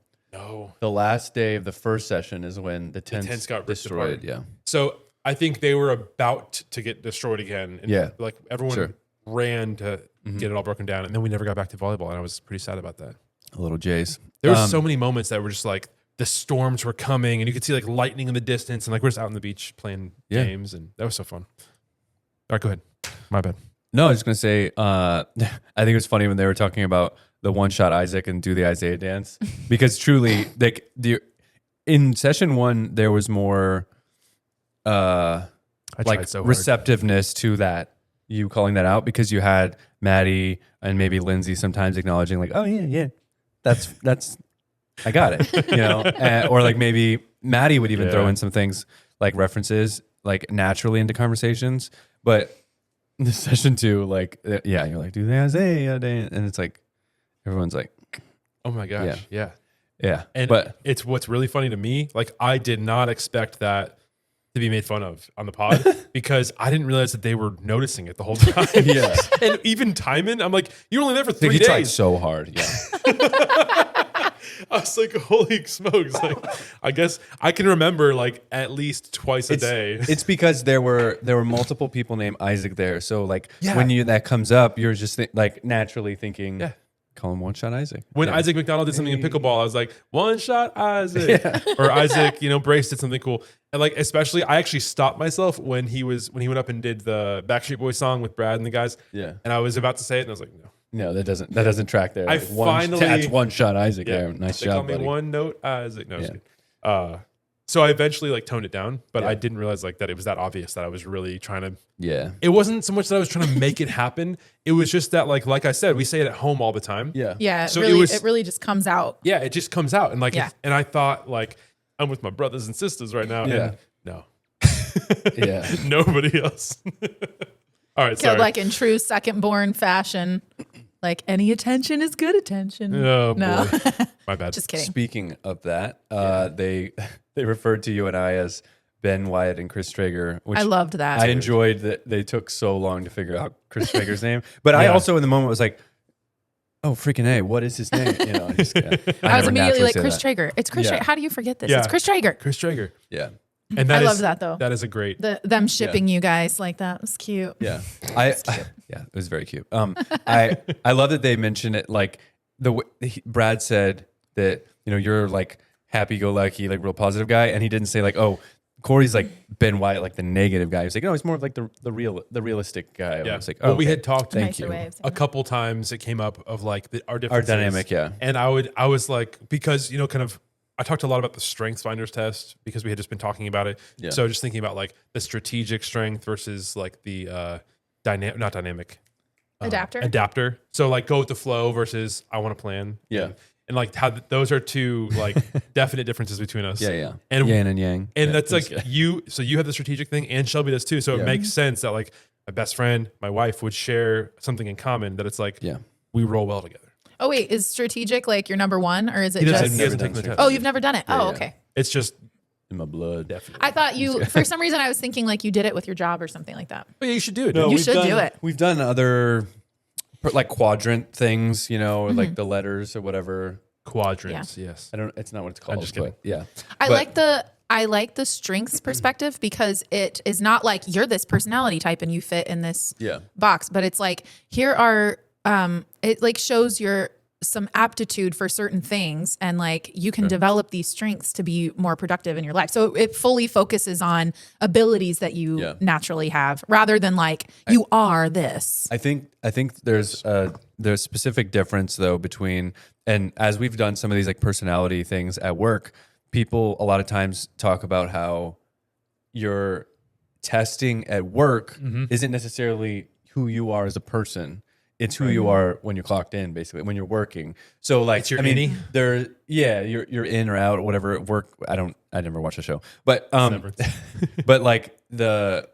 The last day of the first session is when the tents got ripped destroyed. apart. Yeah. So I think they were about to get destroyed again. And Yeah. like everyone Sure. ran to get it all broken down, and then we never got back to volleyball, and I was pretty sad about that. A little Jays. There were so many moments that were just like the storms were coming, and you could see like lightning in the distance, and like we're just out on the beach playing Yeah. games, and that was so fun. All right, go ahead. My bad. No, I was gonna say. I think it was funny when they were talking about the one shot Isaac and do the Isaiah dance because truly, like in session 1, there was more I like tried so hard. receptiveness to that. You calling that out because you had Maddie and maybe Lindsay sometimes acknowledging like, oh yeah, that's I got it, you know, or like maybe Maddie would even throw Yeah. in some things like references like naturally into conversations, but in the session 2, like yeah, you're like do the Isaiah dance, and it's like everyone's like Oh my gosh, yeah. yeah, And but it's what's really funny to me. Like I did not expect that to be made fun of on the pod because I didn't realize that they were noticing it the whole time. yeah, And even Timon, I'm like, you're only there for I think 3 he tried days. so hard, yeah. I was like, holy smokes! Like, I guess I can remember like at least twice a day. It's because there were multiple people named Isaac there. So like Yeah. when that comes up, you're just like naturally thinking, Yeah. call him one shot Isaac. When Yeah. Isaac McDonald did something in pickleball, I was like, one shot Isaac. Or Isaac, Brace did something cool. And like, especially, I actually stopped myself when he went up and did the Backstreet Boys song with Brad and the guys. Yeah. And I was about to say it, and I was like, no. No, that doesn't track there. I Like, finally- that's one shot Isaac Yeah. there. Nice They call job, me buddy. one note Isaac. No, I'm just Yeah. kidding. So I eventually like toned it down, but Yeah. I didn't realize like that it was that obvious that I was really trying to. Yeah. It wasn't so much that I was trying to make it happen. It was just that like I said, we say it at home all the time. Yeah. Yeah, So it really just comes out. Yeah, it just comes out, and like, Yeah. and I thought like I'm with my brothers and sisters right now. Yeah. And no, Yeah. nobody else. All right, So sorry. like in true second born fashion, like any attention is good attention. Oh, No. boy. My bad. Just kidding. Speaking of that, they referred to you and I as Ben Wyatt and Chris Traeger, which I loved that. I enjoyed that they took so long to figure out Chris Traeger's name. But I Yeah. also in the moment was like, oh freaking A, what is his name? You know, I just, I was never immediately naturally like say Chris that. Traeger. It's Chris Yeah. Traeger. How do you forget this? Yeah. It's Chris Traeger. Chris Traeger, Yeah. and that I is- loved that though. That is a great. Them shipping you guys like that was cute. Yeah. Yeah, it was very cute. I love that they mentioned it like Brad said that, you're like happy go lucky, like real positive guy. And he didn't say like, oh, Corey's like Ben Wyatt, like the negative guy. He's like, no, he's more of like the realistic guy. I Yeah. was like, Well, oh, we okay. had talked Thank Nicer you. way of saying a that. couple times. It came up of like our Our differences. dynamic, yeah. And I was like, because kind of I talked a lot about the strengths finders test because we had just been talking about it. Yeah. So just thinking about like the strategic strength versus like the not dynamic adapter. So like go with the flow versus I want to plan. Yeah. And like how those are two like definite differences between us. Yeah. And Yin and yang. and Yeah, that's like good. so you have the strategic thing and Shelby does too. So Yeah. it makes sense that like my best friend, my wife would share something in common that it's like Yeah. we roll well together. Oh wait, is strategic like your number one or is it He doesn't, just? he hasn't never taken the done test. Oh, you've never done it. Yeah, Oh, yeah. okay. It's just In my blood. definitely. I thought you, for some reason, I was thinking like you did it with your job or something like that. But yeah, you should do it. No, dude. You we've should done- do it. We've done other like quadrant things, or Mm-hmm. like the letters or whatever. Quadrants, yes. It's not what it's called. just kidding. but yeah. I But- like the strengths perspective because it is not like you're this personality type and you fit in this Yeah. box, but it's like here are it like shows your some aptitude for certain things, and like you can develop these strengths to be more productive in your life. So it fully focuses on abilities that you naturally have, rather than like you are this. I think there's specific difference though between, and as we've done some of these like personality things at work, people a lot of times talk about how your testing at work isn't necessarily who you are as a person. It's who you are when you're clocked in, basically, when you're working. So like, you're in or out or whatever at work. I never watch the show, but, but like that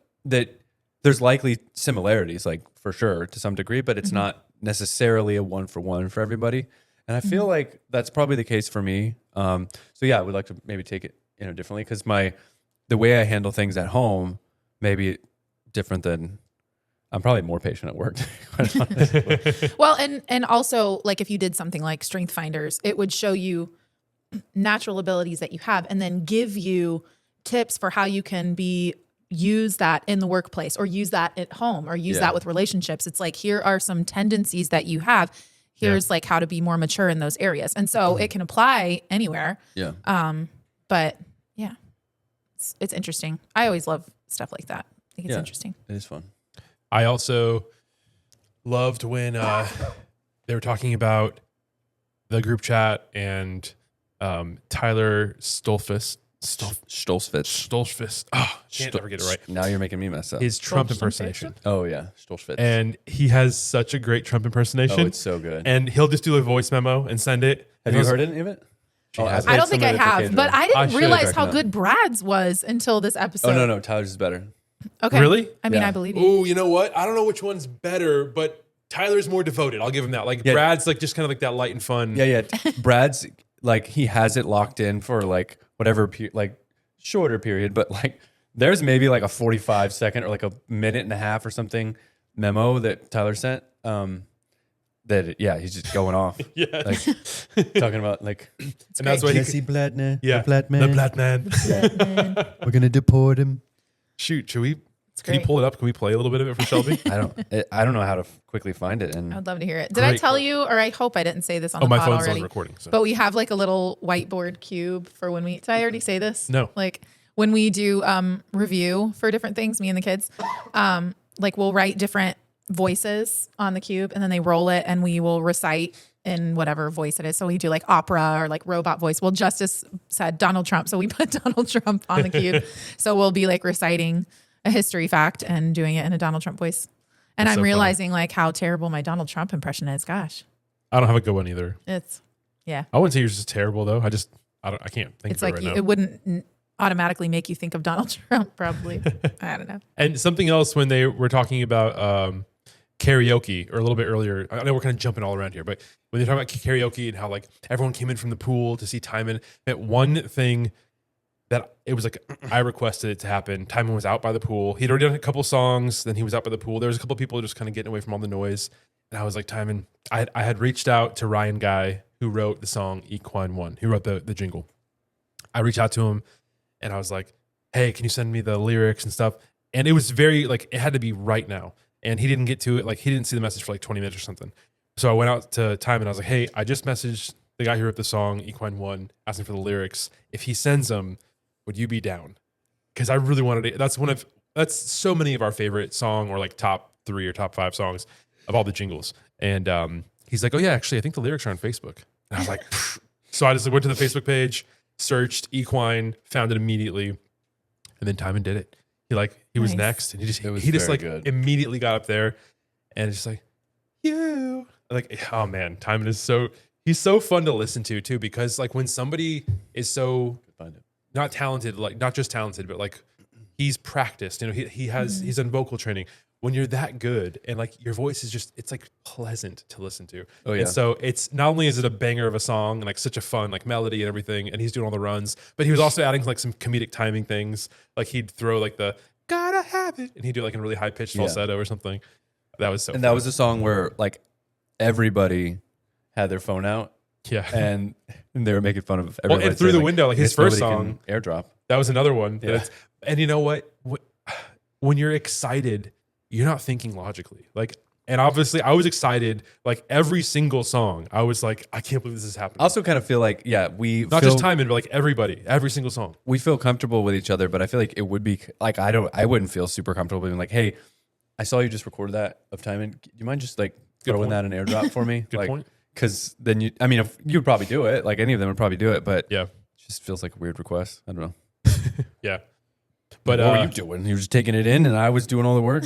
there's likely similarities, like for sure to some degree, but it's not necessarily a 1-for-1 for everybody. And I feel like that's probably the case for me. So yeah, I would like to maybe take it, differently, because the way I handle things at home may be different than, I'm probably more patient at work. Quite honestly. Well, and also like if you did something like Strength Finders, it would show you natural abilities that you have and then give you tips for how you can use that in the workplace or use that at home or use that with relationships. It's like, here are some tendencies that you have. Here's like how to be more mature in those areas. And so it can apply anywhere. Yeah. But yeah, it's interesting. I always love stuff like that. I think it's interesting. It is fun. I also loved when they were talking about the group chat and Tyler Stoltzfus. Oh, can't never get it right. Now you're making me mess up. His Trump impersonation. Oh yeah, Stoltzfus. And he has such a great Trump impersonation. Oh, it's so good. And he'll just do a voice memo and send it. Have you heard any of it? I don't think I have, but I didn't realize how good Brad's was until this episode. Oh no, Tyler's is better. Okay. Really? I mean, I believe you. Oh, you know what? I don't know which one's better, but Tyler's more devoted. I'll give him that. Like Brad's like just kind of like that light and fun. Yeah. Brad's like, he has it locked in for like whatever like shorter period, but like there's maybe like a 45-second or like a minute and a half or something memo that Tyler sent. He's just going off. Like talking about like, and that's why Jesse Blattner. Yeah, the Blatt man. We're gonna deport him. Shoot, can you pull it up? Can we play a little bit of it for Shelby? I don't know how to quickly find it. And I would love to hear it. Did I tell you, or I hope I didn't say this on the my pod phone's already, on recording. So. But we have like a little whiteboard cube for when did I already say this? No. Like when we do review for different things, me and the kids, like we'll write different voices on the cube and then they roll it and we will recite in whatever voice it is. So we do like opera or like robot voice. Well, Justice said Donald Trump. So we put Donald Trump on the cube. So we'll be like reciting a history fact and doing it in a Donald Trump voice. And That's I'm so realizing like how terrible my Donald Trump impression is. Gosh. I don't have a good one either. Yeah. I wouldn't say yours is terrible though. I can't think It's of it like right now. it wouldn't automatically make you think of Donald Trump, probably. I don't know. And something else when they were talking about karaoke, or a little bit earlier, I know we're kind of jumping all around here, but when they're talking about karaoke and how like everyone came in from the pool to see Timon, that one thing that it was like I requested it to happen. Timon was out by the pool. He'd already done a couple songs, then he was out by the pool. There was a couple people just kind of getting away from all the noise. And I was like, Timon, I had reached out to Ryan Guy, who wrote the song Equine One, who wrote the jingle. I reached out to him and I was like, hey, can you send me the lyrics and stuff? And it was very like, it had to be right now. And he didn't get to it. Like he didn't see the message for like 20 minutes or something. So I went out to Timon and I was like, hey, I just messaged the guy who wrote the song Equine One, asking for the lyrics. If he sends them, would you be down? Because I really wanted it. That's so many of our favorite song or like top 3 or top 5 songs of all the jingles. And he's like, oh yeah, actually, I think the lyrics are on Facebook. And I was like, pfft. So I just went to the Facebook page, searched Equine, found it immediately, and then Timon did it. He was Nice. next, and he just very like good. immediately got up there, and it's just like, you like, oh man, Timon is he's so fun to listen to too, because like when somebody is so Find it. not talented, like not just talented, but like he's practiced, he's done vocal training. When you're that good and like your voice is just, it's like pleasant to listen to. Oh yeah. And so it's not only is it a banger of a song and like such a fun like melody and everything, and he's doing all the runs, but he was also adding like some comedic timing things. Like he'd throw like the gotta have it, and he'd do like a really high pitched falsetto or something. That was so. And that was a song where like everybody had their phone out. Yeah. And they were making fun of Well, everybody. and through the window, like his first song, airdrop. that was another one. Yeah. And you know what? When you're excited, you're not thinking logically. Like And obviously, I was excited. Like every single song, I was like, I can't believe this is happening. I also kind of feel like, we Not just Timon, but like everybody, every single song. we feel comfortable with each other, but I feel like it would be like I wouldn't feel super comfortable being like, hey, I saw you just recorded that of Timon. Do you mind just like throwing that in airdrop for me? Good like, point. Because then if you'd probably do it, like any of them would probably do it, but Yeah, it just feels like a weird request. I don't know. yeah. But What were you doing? You were just taking it in, and I was doing all the work.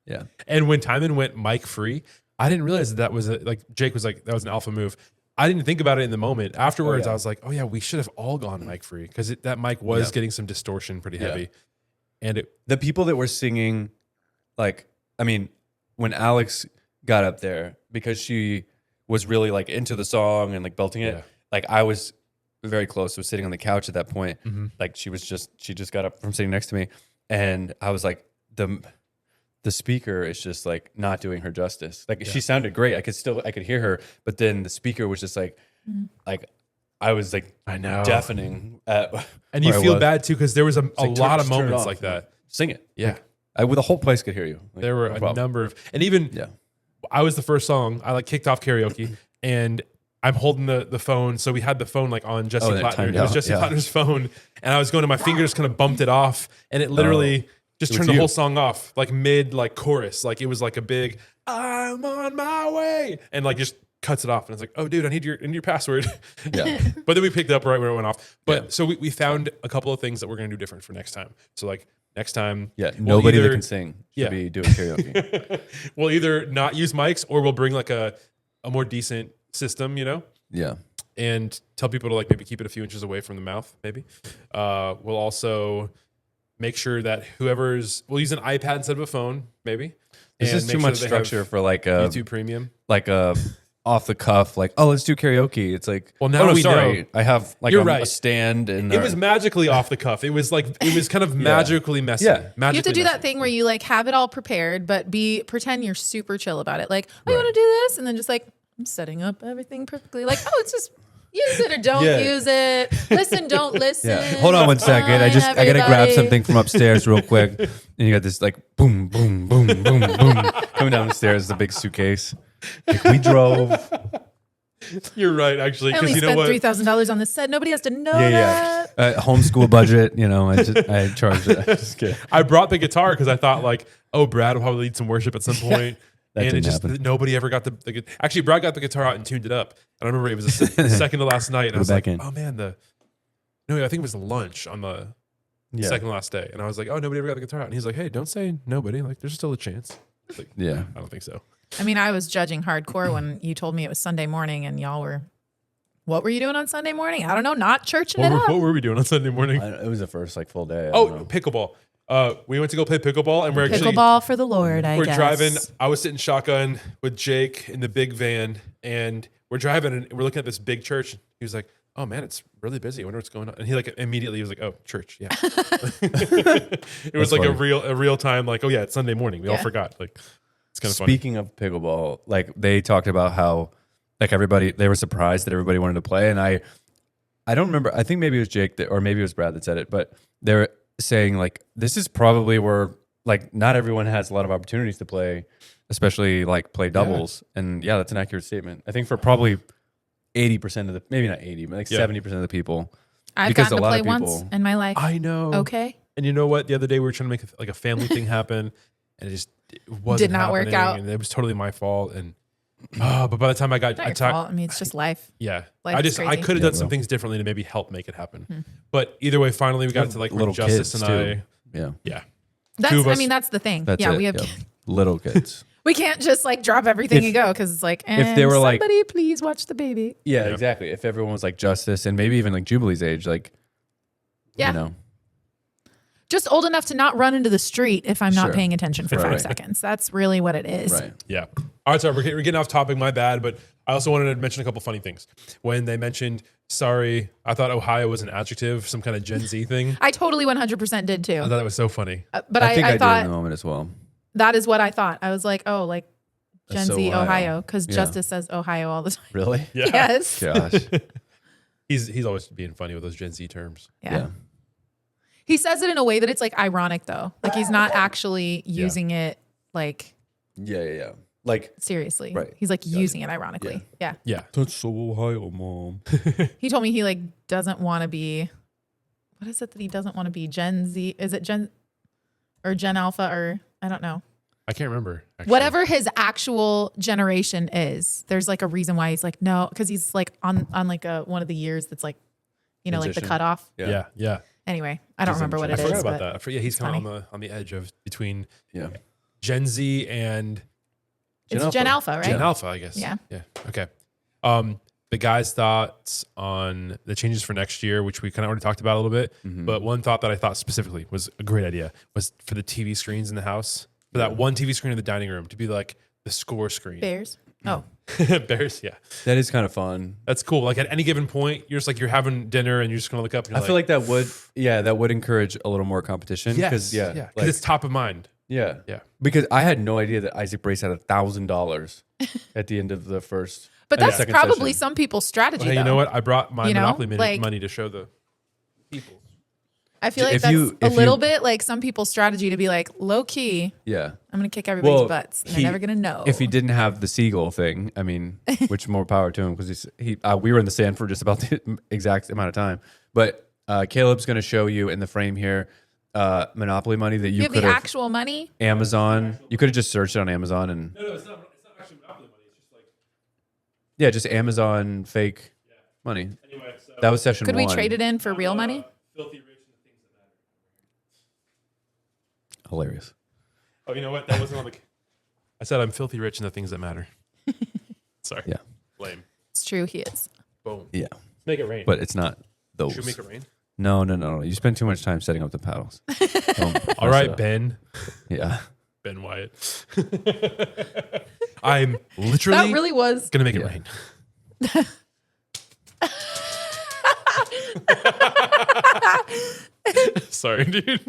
Yeah. And when Timon went mic free, I didn't realize that was like Jake was like that was an alpha move. I didn't think about it in the moment. Afterwards, yeah. I was like, oh yeah, we should have all gone mic free because that mic was getting some distortion pretty heavy. And The people that were singing, like, when Alex got up there, because she was really like into the song and like belting it, like I was very close. I was sitting on the couch at that point. Like she just got up from sitting next to me, and I was like, the speaker is just like not doing her justice. Like she sounded great. I could hear her, but then the speaker was just like I was like, I know, deafening. And you feel bad too because there was a lot of moments like that. Sing it. Yeah. The whole place could hear you. Like, There were no a problem. number of, and even I was the first song. I like kicked off karaoke, and I'm holding the phone. So we had the phone like on Jesse they're Plattner. timed It was out. Jesse Yeah. Plattner's phone, and I was going to my fingers, kind of bumped it off, and it literally just was turned the you. whole song off, like mid like chorus, like it was like a big "I'm on my way," and like just cuts it off, and it's like, oh dude, I need your password. Yeah. But then we picked it up right where it went off. But so we found a couple of things that we're gonna do different for next time. So like next time, Yeah. we'll Nobody that either- can sing should Yeah. be doing karaoke. we'll either not use mics or we'll bring like a more decent system, Yeah. and tell people to like maybe keep it a few inches away from the mouth. Maybe we'll also make sure that we'll use an iPad instead of a phone. Maybe This and is make too sure much that they have structure for like a YouTube Premium. off the cuff, like, oh, let's do karaoke. It's like, Well, now oh, no, we sorry. know. I have like You're a right. stand and It was magically off the cuff. It was kind of magically messy. Yeah. You have to Magically do messy. that thing where you like have it all prepared, but pretend you're super chill about it. Like, oh, you want to do this? And then just like, I'm setting up everything perfectly. Like, oh, it's just use it or don't Yeah. use it. Listen, don't listen. Yeah. Hold on one second. I gotta grab everybody. something from upstairs real quick. And you got this like boom, boom, boom, boom, boom coming down the stairs, the big suitcase. Like we drove. You're right, actually, I only because you know spent what? $3,000 on this set. Nobody has to know Yeah. that. Homeschool budget, I charged it. Just kidding. I brought the guitar because I thought like, oh, Brad will probably lead some worship at some point. That and it didn't just happen. nobody ever got the actually Brad got the guitar out and tuned it up. And I remember it was the second to last night, and I was like, back in. oh man, I think it was the lunch on the second to last day, and I was like, oh, nobody ever got the guitar out, and he's like, hey, don't say nobody, like there's still a chance. Like, Yeah. I don't think so. I mean, I was judging hardcore when you told me it was Sunday morning and y'all were, what were you doing on Sunday morning? I don't know, not churching it up. What were we doing on Sunday morning? It was the first like full day. I Oh, don't know. pickleball. We went to go play pickleball, and we're actually Pickleball for the Lord, I we're guess. driving. I was sitting shotgun with Jake in the big van, and we're driving, and we're looking at this big church. He was like, "Oh man, it's really busy. I wonder what's going on." And he like immediately was like, "Oh, church, yeah." It was like funny. a real time. Like, oh yeah, it's Sunday morning. We all Yeah. forgot. Like, it's kind of funny. Speaking of pickleball, like they talked about how like they were surprised that everybody wanted to play, and I don't remember. I think maybe it was Jake or maybe it was Brad that said it, but they're saying like this is probably where like not everyone has a lot of opportunities to play, especially like play doubles. And yeah, that's an accurate statement. I think for probably 80% of the maybe not 80, but like Yeah. 70% of the people. I've because gotten a to lot play of once people- in my life. I know. Okay. And you know what? The other day we were trying to make like a family thing happen, and it wasn't Did not work happening, out. and it was totally my fault. And but by the time I got, Not your fault. I mean, it's just life. Yeah, Life I is I crazy. could have Yeah, done some bro. things differently to maybe help make it happen. But either way, finally we got to like Little Justice kids, and too. I. Yeah. Yeah, That's, Two of I us- mean, that's the thing. That's yeah, it. we have, Yeah. Little kids. we can't just like drop everything If- and go because it's like, if they were like- somebody please watch the baby. Yeah, Yeah. exactly. If everyone was like Justice and maybe even like Jubilee's age, like Yeah. you know. Just old enough to not run into the street if I'm not Sure. paying attention for Right. 5 seconds. That's really what it is. Right. yeah. All right, sorry, we're getting off topic. My bad. But I also wanted to mention a couple funny things. When they mentioned sorry, I thought Ohio was an adjective, some kind of Gen Z thing. I totally 100% did I too. thought that was so funny. But I think I, I did in thought the moment as well. that is what I thought. I was like, oh, like Gen That's so Z Ohio. Ohio because Yeah. Justice says Ohio all the time. Really? Yeah, Yes. Gosh. he's always being funny with those Gen Z terms. Yeah. Yeah. He says it in a way that it's like ironic though. Like he's not actually using it like Yeah. Like, Seriously. Right. He's like using it ironically. Yeah. Yeah. that's so Ohio, Mom. He told me he like doesn't want to be, what is it that he doesn't want to be? Gen Z? Is it Gen Alpha or I don't know. I can't remember. Actually. Whatever his actual generation is, there's like a reason why he's like, no, because he's like on like one of the years that's like, you know, like the Transition. cutoff. Yeah. Anyway, I don't remember what I it forgot is. about but that. I forget he's it's kind of funny. on the edge of between Yeah. Gen Z and It's Gen Alpha, right? Gen Alpha, I guess. Yeah. Okay. The guys' thoughts on the changes for next year, which we kind of already talked about a little bit, but one thought that I thought specifically was a great idea was for the TV screens in the house, for that one TV screen in the dining room to be like the score screen. Bears. Oh, Bears, yeah. That is kind of fun. That's cool. Like at any given point, you're just like you're having dinner and you're just gonna look up. And I you're feel like that would encourage a little more competition. yes, Yeah. because Like, it's top of mind. yeah. Yeah. Because I had no idea that Isaac Brace had $1,000 at the end of the first. but and the that's second probably session. some people's strategy. Well, hey, you though. know what? I brought my You know, Monopoly like- money to show the people. I feel like If that's you- a if little you- bit like some people's strategy to be like low key. Yeah. I'm gonna kick everybody's Well, butts. And he- they're never gonna know. If he didn't have the seagull thing, I mean, which more power to him because we were in the sand for just about the exact amount of time. But Caleb's going to show you in the frame here Monopoly money that you you have could the have actual money. Amazon. You could have just searched it on Amazon and No, it's not actually Monopoly money. It's just like yeah, just Amazon fake money. anyway. So That was session Could one. we trade it in for real money? filthy rich and the things that matter. Hilarious. Oh, you know what? That wasn't on the. I said I'm filthy rich in the things that matter. Sorry. Yeah. Lame. It's true. He is. Boom. Yeah, Make it rain. but it's not those. Should we make it rain? No. You spend too much time setting up the paddles. Don't All mess right, it up. Ben. Yeah. Ben Wyatt. I'm literally That really was. gonna make it Yeah. rain. Sorry, dude.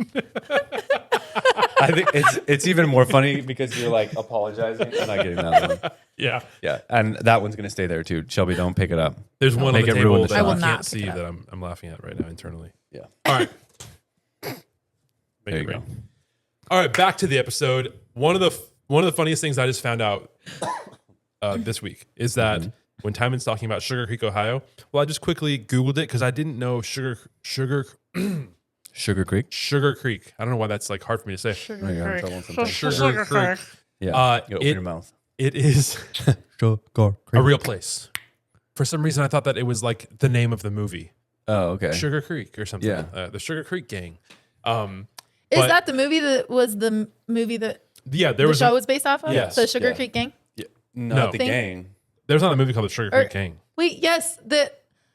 I think it's even more funny because you're like apologizing and not getting that one. Yeah. Yeah, and that one's gonna stay there too. Shelby, don't pick it up. There's one Make on the it ruin table the that shot. I I will can't not pick see it up. that I'm laughing at right now internally. Yeah. All right. Make There it you rain. go. All right, back to the episode. One of the funniest things I just found out this week is that when Tymon's talking about Sugar Creek, Ohio, well, I just quickly Googled it because I didn't know Sugar Creek. I don't know why that's like hard for me to say. Oh, you're having trouble sometimes. Sugar Creek. Yeah. You open your mouth. It is Sugar a Creek. real place. For some reason, I thought that it was like the name of the movie, Oh, okay. Sugar Creek or something. Yeah. The Sugar Creek Gang. Is But- that the movie that was the movie that Yeah, there the was show was based off of? Yes. The Sugar Yeah. Creek Gang? Not No. the Think- gang. there's not a movie called The Sugar Or- Creek Gang. Wait, yes.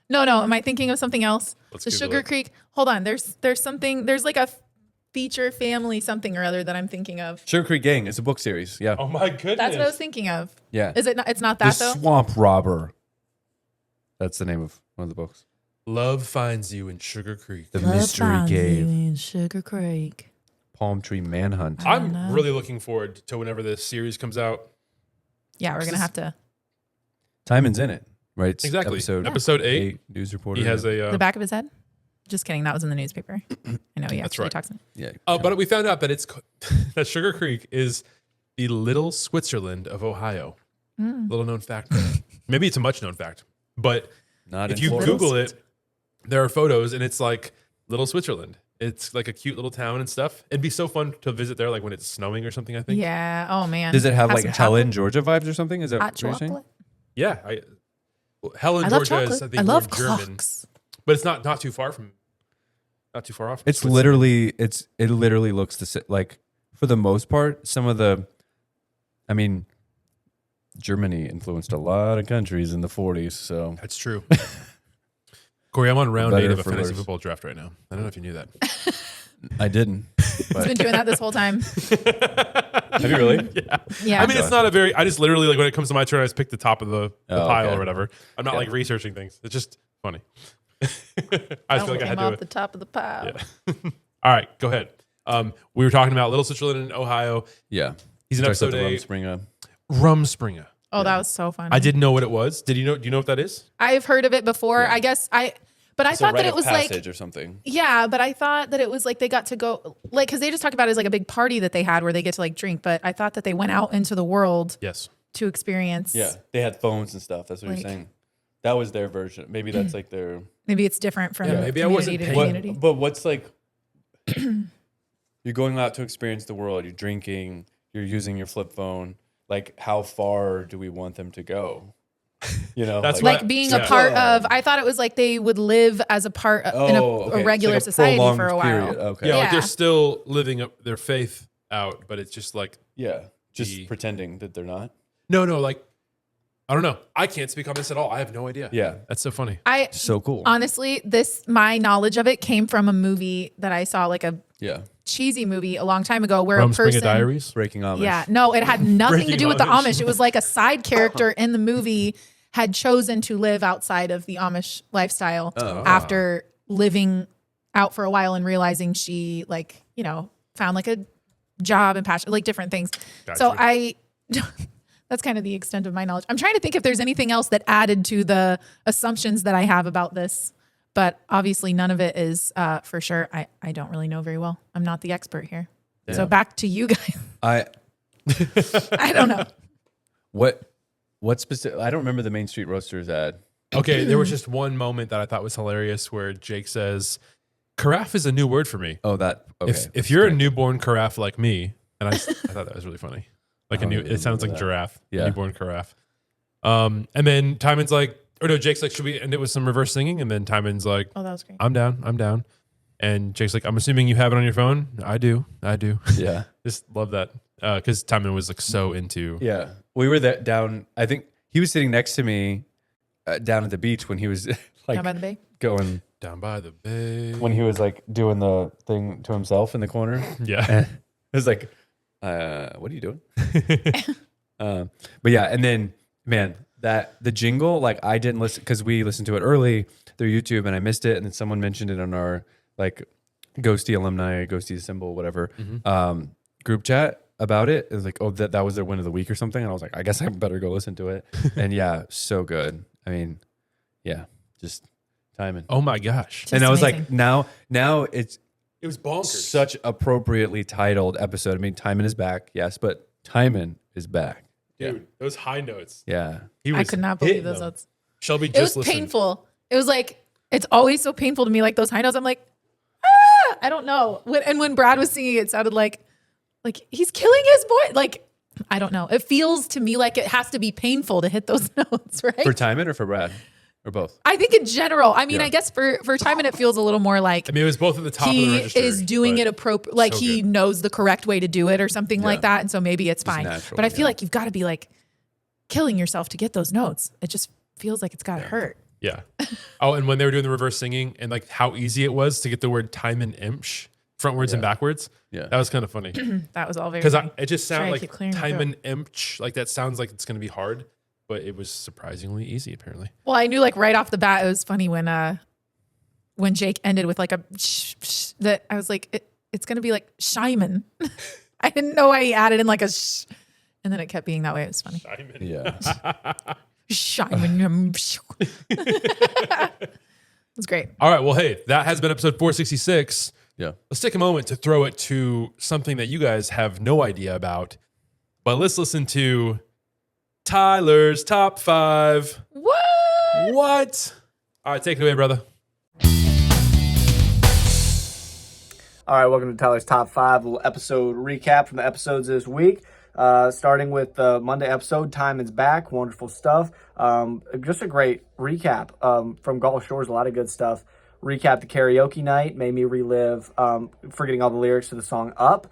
No. Am I thinking of something else? Let's the Google Sugar it. Creek. Hold on. There's something. There's like a feature family something or other that I'm thinking of. Sugar Creek Gang. It's a book series. Yeah. Oh my goodness! That's what I was thinking of. Yeah. Is it not? It's not The that though. Swamp Robber. That's the name of one of the books. Love finds you in Sugar Creek. The Mystery Cave. in Sugar Creek. Palm Tree Manhunt. I'm really looking forward to whenever this series comes out. Yeah, we're gonna have to. Timon's in it, right? It's Exactly. Episode Episode 8. News reporter. He has a. The back of his head. Just kidding. That was in the newspaper. I know he That's actually right. talks. Yeah. But we found out that it's that Sugar Creek is the little Switzerland of Ohio. Little known fact. Maybe it's a much known fact, but Not if in you Florida. Google it, there are photos, and it's like little Switzerland. It's like a cute little town and stuff. It'd be so fun to visit there, like when it's snowing or something. I think. Yeah. Oh man. Does it have like some Helen, chocolate? Georgia vibes or something? Is that Hot what you're saying? chocolate. Yeah. Helen, I love Georgia chocolate. is I think I love more German, clocks. but it's not too far from. Not too far off. from It's Switzerland. literally it literally looks like for the most part some of the, I mean, Germany influenced a lot of countries in the 40s. So That's true. Corey, I'm on round better 8 of a for fantasy worse. football draft right now. I don't know if you knew that. I didn't. He's been doing that this whole time. Have you really? Yeah. Yeah. I mean, it's not a very. I just literally like when it comes to my turn, I just pick the top of the Oh, pile okay. or whatever. I'm not Yeah. like researching things. It's just funny. I just Don't feel like I had came off to. the top of the pile. Yeah. All right, go ahead. We were talking about Little Switzerland in Ohio. Yeah. He's in Starts at episode the 8. Rumspringa. Oh, that was so fun. I didn't know what it was. Do you know what that is? I've heard of it before. Yeah. I guess But I It's a thought that rite it of was like, passage or something. yeah, but I thought that it was like they got to go, like, because they just talk about it as like a big party that they had where they get to like drink. But I thought that they went out into the world Yes. to experience. Yeah, they had phones and stuff. That's what Like- you're saying. That was their version. Maybe that's like their. Maybe it's different from maybe I community wasn't to paying- community. But what's like? You're going out to experience the world. You're drinking. You're using your flip phone. Like, how far do we want them to go? You know, That's Like what- being yeah. a part of, I thought it was like they would live as a part in okay. a regular It's like a society prolonged for a while. period. Okay. Yeah, like Yeah. they're still living up their faith out, but it's just like Yeah. Just The- pretending that they're not. no, like I don't know. I can't speak on this at all. I have no idea. Yeah. That's so funny. I So cool. honestly, my knowledge of it came from a movie that I saw, like a Yeah. cheesy movie a long time ago, where Rum a Springer person. Diaries. Breaking Amish. Yeah, no, it had nothing to Breaking do with the Amish. Amish. It was like a side character in the movie had chosen to live outside of the Amish lifestyle after living out for a while and realizing she, like, you know, found like a job and passion, like different things. So Gotcha. that's kind of the extent of my knowledge. I'm trying to think if there's anything else that added to the assumptions that I have about this, but obviously none of it is for sure. I don't really know very well. I'm not the expert here. So back to you guys. I I don't know. what specific? I don't remember the Main Street Roasters ad. Okay, there was just one moment that I thought was hilarious where Jake says, "Carafe is a new word for me." Oh, that. Okay. If you're a newborn carafe like me, and I thought that was really funny. Like a new, it sounds like giraffe. Yeah. Newborn carafe. And then Timon's like, or no, Jake's like, should we end it with some reverse singing? And then Timon's like, Oh, that was great. I'm down. And Jake's like, I'm assuming you have it on your phone. I do. Yeah. Just love that. Because Timon was like so into. Yeah. We were there down. I think he was sitting next to me down at the beach when he was like Down by the bay. going. Down by the bay. When he was like doing the thing to himself in the corner. Yeah. And it was like, what are you doing? But yeah, and then man, the jingle, like I didn't listen because we listened to it early through YouTube and I missed it, and then someone mentioned it on our like Ghosty alumni, Ghosty symbol, whatever group chat about it. It was like, oh, that was their win of the week or something, and I was like, I guess I better go listen to it. And yeah, so good. I mean, yeah, just timing. Oh my gosh. Just And I was amazing. like, now it's It was bonkers. such appropriately titled episode. I mean, Timon is back, yes, but Timon is back. Dude, those high notes. Yeah. He I was could not believe hitting those them. notes. Shelby It was just listened. painful. It was like, it's always so painful to me, like those high notes. I'm like, ah, I don't know. When Brad was singing, it sounded like he's killing his voice. Like, I don't know. It feels to me like it has to be painful to hit those notes, right? For Timon or for Brad? Or both? I think in general. I mean, Yeah. I guess for Timon, it feels a little more like I mean, it was both at the top of the he register. is doing but it appropriate, like so he good. knows the correct way to do it or something like that. And so maybe it's fine. natural, But I feel yeah. like you've got to be like killing yourself to get those notes. It just feels like it's got to hurt. Yeah. Oh, and when they were doing the reverse singing and like how easy it was to get the word Timon imsh frontwards and backwards. Yeah. That was kind of funny. That was all very Because funny. it just Sorry, I sounded keep like clearing my Timon imch. Like that sounds like it's going to be hard, but it was surprisingly easy apparently. Well, I knew like right off the bat, it was funny when Jake ended with like a that I was like, it's going to be like Shyman. I didn't know why he added in like a sh, and then it kept being that way. It was funny. Timon. Yeah. Shyman. It was great. All right. Well, hey, that has been episode 466. Yeah. Let's take a moment to throw it to something that you guys have no idea about, but let's listen to Tyler's top 5. What? All right, take it away, brother. All right, welcome to Tyler's Top 5, little episode recap from the episodes this week. Starting with the Monday episode, Timon's back, wonderful stuff. Just a great recap from Gulf Shores, a lot of good stuff. Recap the karaoke night, made me relive forgetting all the lyrics to the song Up,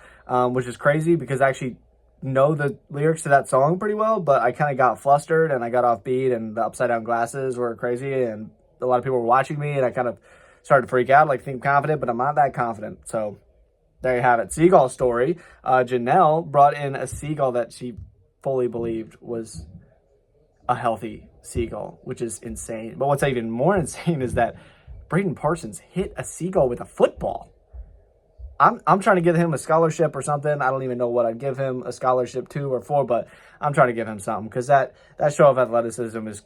which is crazy because I actually know the lyrics to that song pretty well, but I kind of got flustered and I got off beat and the upside down glasses were crazy and a lot of people were watching me and I kind of started to freak out, like think confident, but I'm not that confident. So there you have it. Seagull story. Janelle brought in a seagull that she fully believed was a healthy seagull, which is insane. But what's even more insane is that Braden Parsons hit a seagull with a football. I'm trying to give him a scholarship or something. I don't even know what I'd give him a scholarship to or for, but I'm trying to give him something because that show of athleticism is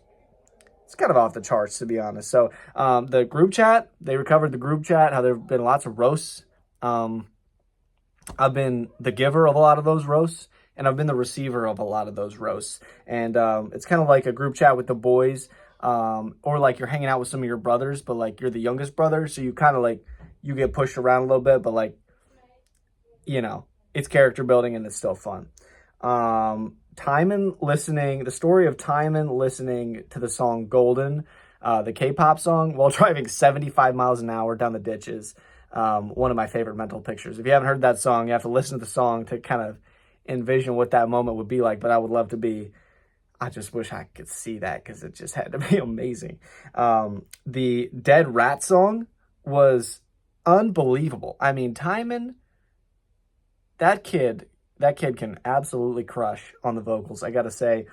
it's kind of off the charts, to be honest. So the group chat, they recovered the group chat, how there have been lots of roasts. I've been the giver of a lot of those roasts, and I've been the receiver of a lot of those roasts. And it's kind of like a group chat with the boys, or like you're hanging out with some of your brothers, but like you're the youngest brother, so you kind of like, you get pushed around a little bit, but like, you know, it's character building and it's still fun. Timon listening, the story of Timon listening to the song Golden, the K-pop song, while driving 75 miles an hour down the ditches. One of my favorite mental pictures. If you haven't heard that song, you have to listen to the song to kind of envision what that moment would be like, but I would love to be, I just wish I could see that because it just had to be amazing. The Dead Rat song was unbelievable. I mean, Timon, that kid can absolutely crush on the vocals. I gotta say,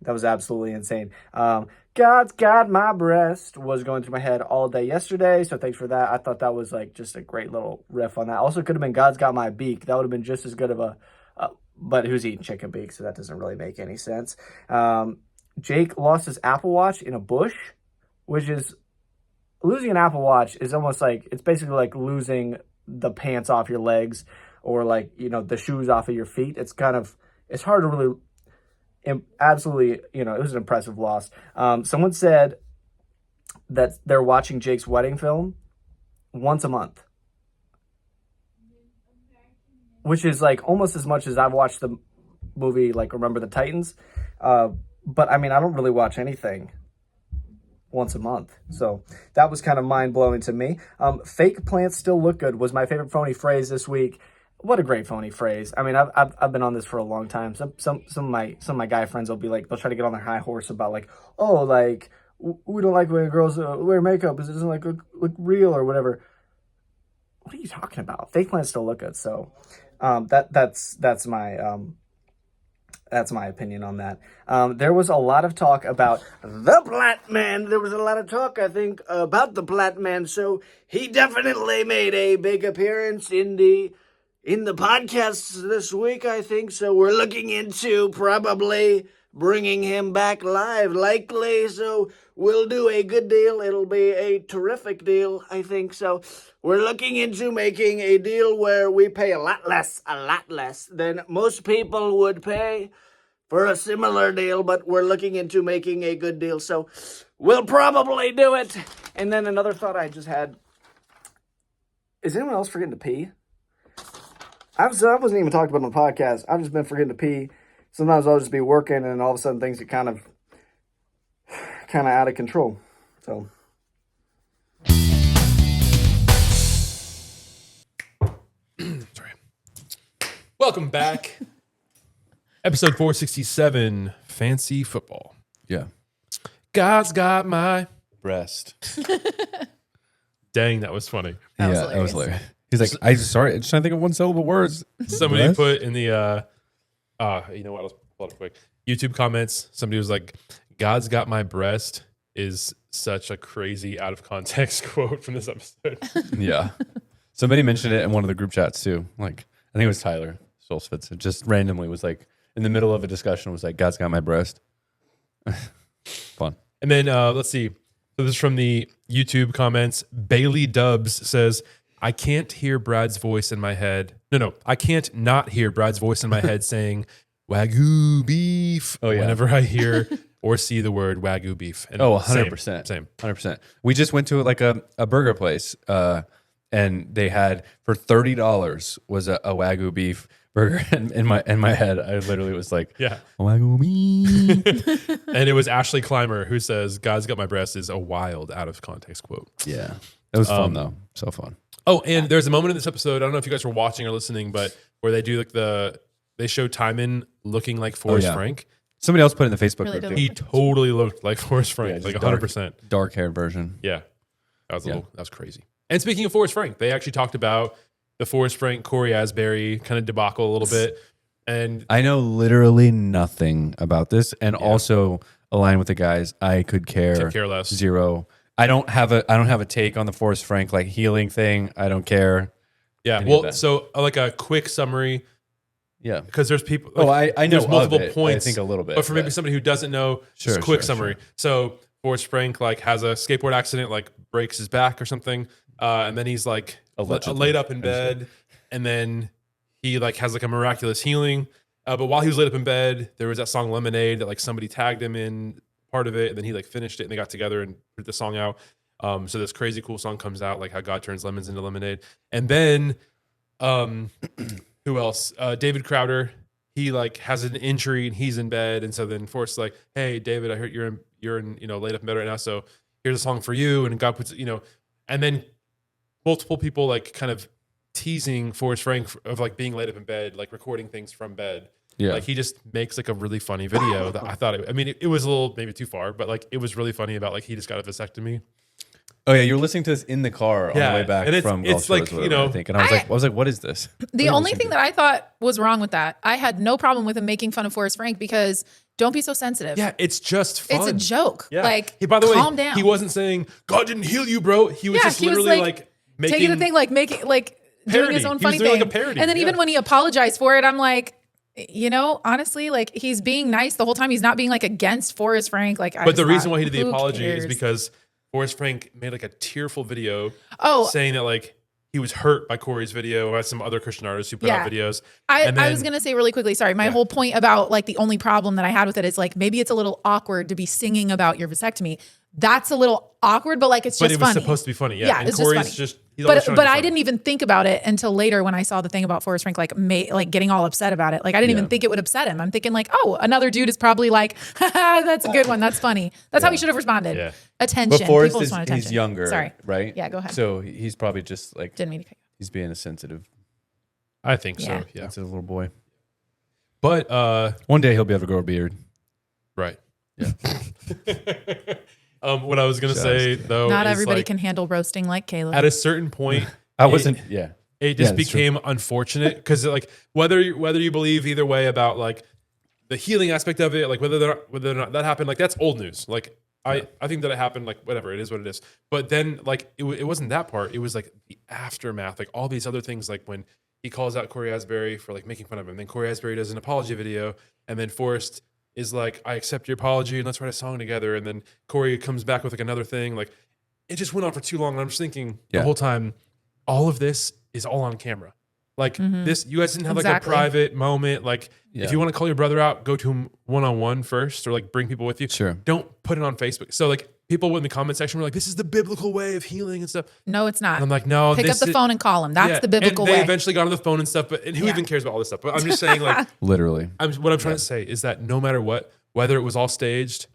that was absolutely insane. God's Got My Breast was going through my head all day yesterday, so thanks for that. I thought that was like just a great little riff on that. Also could have been God's Got My Beak. That would have been just as good of a, but who's eating chicken beak, so that doesn't really make any sense. Jake lost his Apple Watch in a bush, which is, losing an Apple Watch is almost like, it's basically like losing the pants off your legs, or like, you know, the shoes off of your feet. It's kind of, it's hard to really, absolutely, you know, it was an impressive loss. Someone said that they're watching Jake's wedding film once a month, which is like almost as much as I've watched the movie, like Remember the Titans. But I mean, I don't really watch anything once a month. So that was kind of mind-blowing to me. Fake plants still look good was my favorite phony phrase this week. What a great phony phrase. I mean, I've been on this for a long time. Some of my guy friends will be like, they'll try to get on their high horse about like, oh, like, we don't like when girls wear makeup because it doesn't like look real or whatever. What are you talking about? Fake plants still look good. So that's my opinion on that. There was a lot of talk about the Black Man. There was a lot of talk, I think, about the Black Man. So he definitely made a big appearance in the podcast this week, I think. So we're looking into probably bringing him back live, likely. So we'll do a good deal. It'll be a terrific deal, I think. So we're looking into making a deal where we pay a lot less than most people would pay for a similar deal, but we're looking into making a good deal. So we'll probably do it. And then another thought I just had, is anyone else forgetting to pee? I wasn't even talking about on the podcast. I've just been forgetting to pee. Sometimes I'll just be working and all of a sudden things get kind of out of control. So. Sorry. Welcome back. Episode 467, Fancy Football. Yeah. God's got my Breast. Dang, that was funny. That was That was hilarious. He's like, I'm trying to think of one syllable words. Somebody Breast? put in the you know what, I'll pull it up quick. YouTube comments, somebody was like, God's got my breast is such a crazy out of context quote from this episode. Yeah. Somebody mentioned it in one of the group chats too. Like, I think it was Tyler Stolzfitz. It just randomly was like, in the middle of a discussion, was like, God's got my breast. Fun. And then let's see. So this is from the YouTube comments. Bailey Dubs says, I can't hear Brad's voice in my head. No, I can't not hear Brad's voice in my head saying Wagyu beef whenever I hear or see the word Wagyu beef. And 100%. Same. 100%. We just went to like a burger place and they had for $30 was a Wagyu beef burger. And in my head, I literally was like, Yeah. Wagyu beef. And it was Ashley Clymer who says, God's got my breast is a wild out of context quote. Yeah. It was fun though. So fun. Oh, and there's a moment in this episode, I don't know if you guys were watching or listening, but where they do like they show Timon looking like Forrest Frank. Somebody else put it in the Facebook Really group did too. He totally looked like Forrest Frank, like 100%. Dark haired version. Yeah. That was crazy. And speaking of Forrest Frank, they actually talked about the Forrest Frank, Corey Asbury kind of debacle a little bit. And I know literally nothing about this, and also align with the guys. I could care less. Zero. I don't have a take on the Forrest Frank like healing thing. I don't care. Yeah. Well, so like a quick summary. Yeah. Because there's people. I know there's multiple of it, points. I think a little bit. But for maybe somebody who doesn't know, just a quick summary. Sure. So Forrest Frank like has a skateboard accident, like breaks his back or something, and then he's like Allegedly. laid up in bed, and then he like has like a miraculous healing. But while he was laid up in bed, there was that song Lemonade that like somebody tagged him in part of it, and then he like finished it, and they got together and put the song out. So this crazy cool song comes out, like how God turns lemons into lemonade. And then who else? David Crowder. He like has an injury and he's in bed, and so then Forrest's like, "Hey, David, I heard you're in laid up in bed right now. So here's a song for you." And God puts and then multiple people like kind of teasing Forrest Frank of like being laid up in bed, like recording things from bed. Yeah. Like he just makes like a really funny video that I thought. It was a little maybe too far, but like it was really funny about like he just got a vasectomy. Oh yeah, you're listening to this in the car on the way back and from it's Ghostrunners, like, whatever, I think. And I was like, what is this? The only thing that I thought was wrong with that, I had no problem with him making fun of Forrest Frank because don't be so sensitive. Yeah, it's just fun. It's a joke. Yeah. Like, By the way, calm down. he wasn't saying God didn't heal you, bro. He was just he was literally like making taking the thing, like making like doing his parody. own He was funny doing, thing. like, a parody, And then even yeah. when he apologized for it, I'm like, honestly, like he's being nice the whole time. He's not being like against Forrest Frank. Like, But the reason why he did the who apology is cares? because Forrest Frank made like a tearful video Oh. saying that like he was hurt by Corey's video or some other Christian artists who put out videos. I then, was gonna say really quickly, sorry. My whole point about like the only problem that I had with it is like maybe it's a little awkward to be singing about your vasectomy. That's a little awkward, but like it's but just it was funny. supposed to be funny. Yeah, and it's Corey's just funny. he's always trying But to be I funny. didn't even think about it until later when I saw the thing about Forrest Frank, like getting all upset about it. Like I didn't even think it would upset him. I'm thinking like, oh, another dude is probably like, haha, that's a good one. That's funny. That's how he should have responded. Yeah. Attention. But Forrest People just want attention. he's younger, Sorry. right? Yeah, go ahead. So he's probably just like Didn't mean to cut you. he's being a sensitive I think Yeah. so. Yeah. little boy. But One day he'll be able to grow a beard. right. Yeah. What I was gonna say though, Not is, everybody like, can handle roasting like Caleb. at a certain point. I wasn't. Yeah. It just that's true. became unfortunate because like whether you believe either way about like the healing aspect of it, like whether or not that happened, like that's old news. Like I think that it happened, like whatever, it is what it is. But then like it wasn't that part. It was like the aftermath, like all these other things, like when he calls out Corey Asbury for like making fun of him. Then Corey Asbury does an apology video, and then Forrest is like, I accept your apology and let's write a song together. And then Corey comes back with like another thing. Like it just went on for too long. And I'm just thinking the whole time, all of this is all on camera. Like this, you guys didn't have like a Exactly. private moment. Like if you want to call your brother out, go to him one-on-one first, or like bring people with you. Sure. Don't put it on Facebook. So like people in the comment section were like, this is the biblical way of healing and stuff. No, it's not. And I'm like, no, Pick up this the is- phone and call him. That's Yeah, the biblical and they way. eventually got on the phone and stuff, but who even cares about all this stuff? But I'm just saying, like, Literally. what I'm trying to say is that no matter what, whether it was all staged,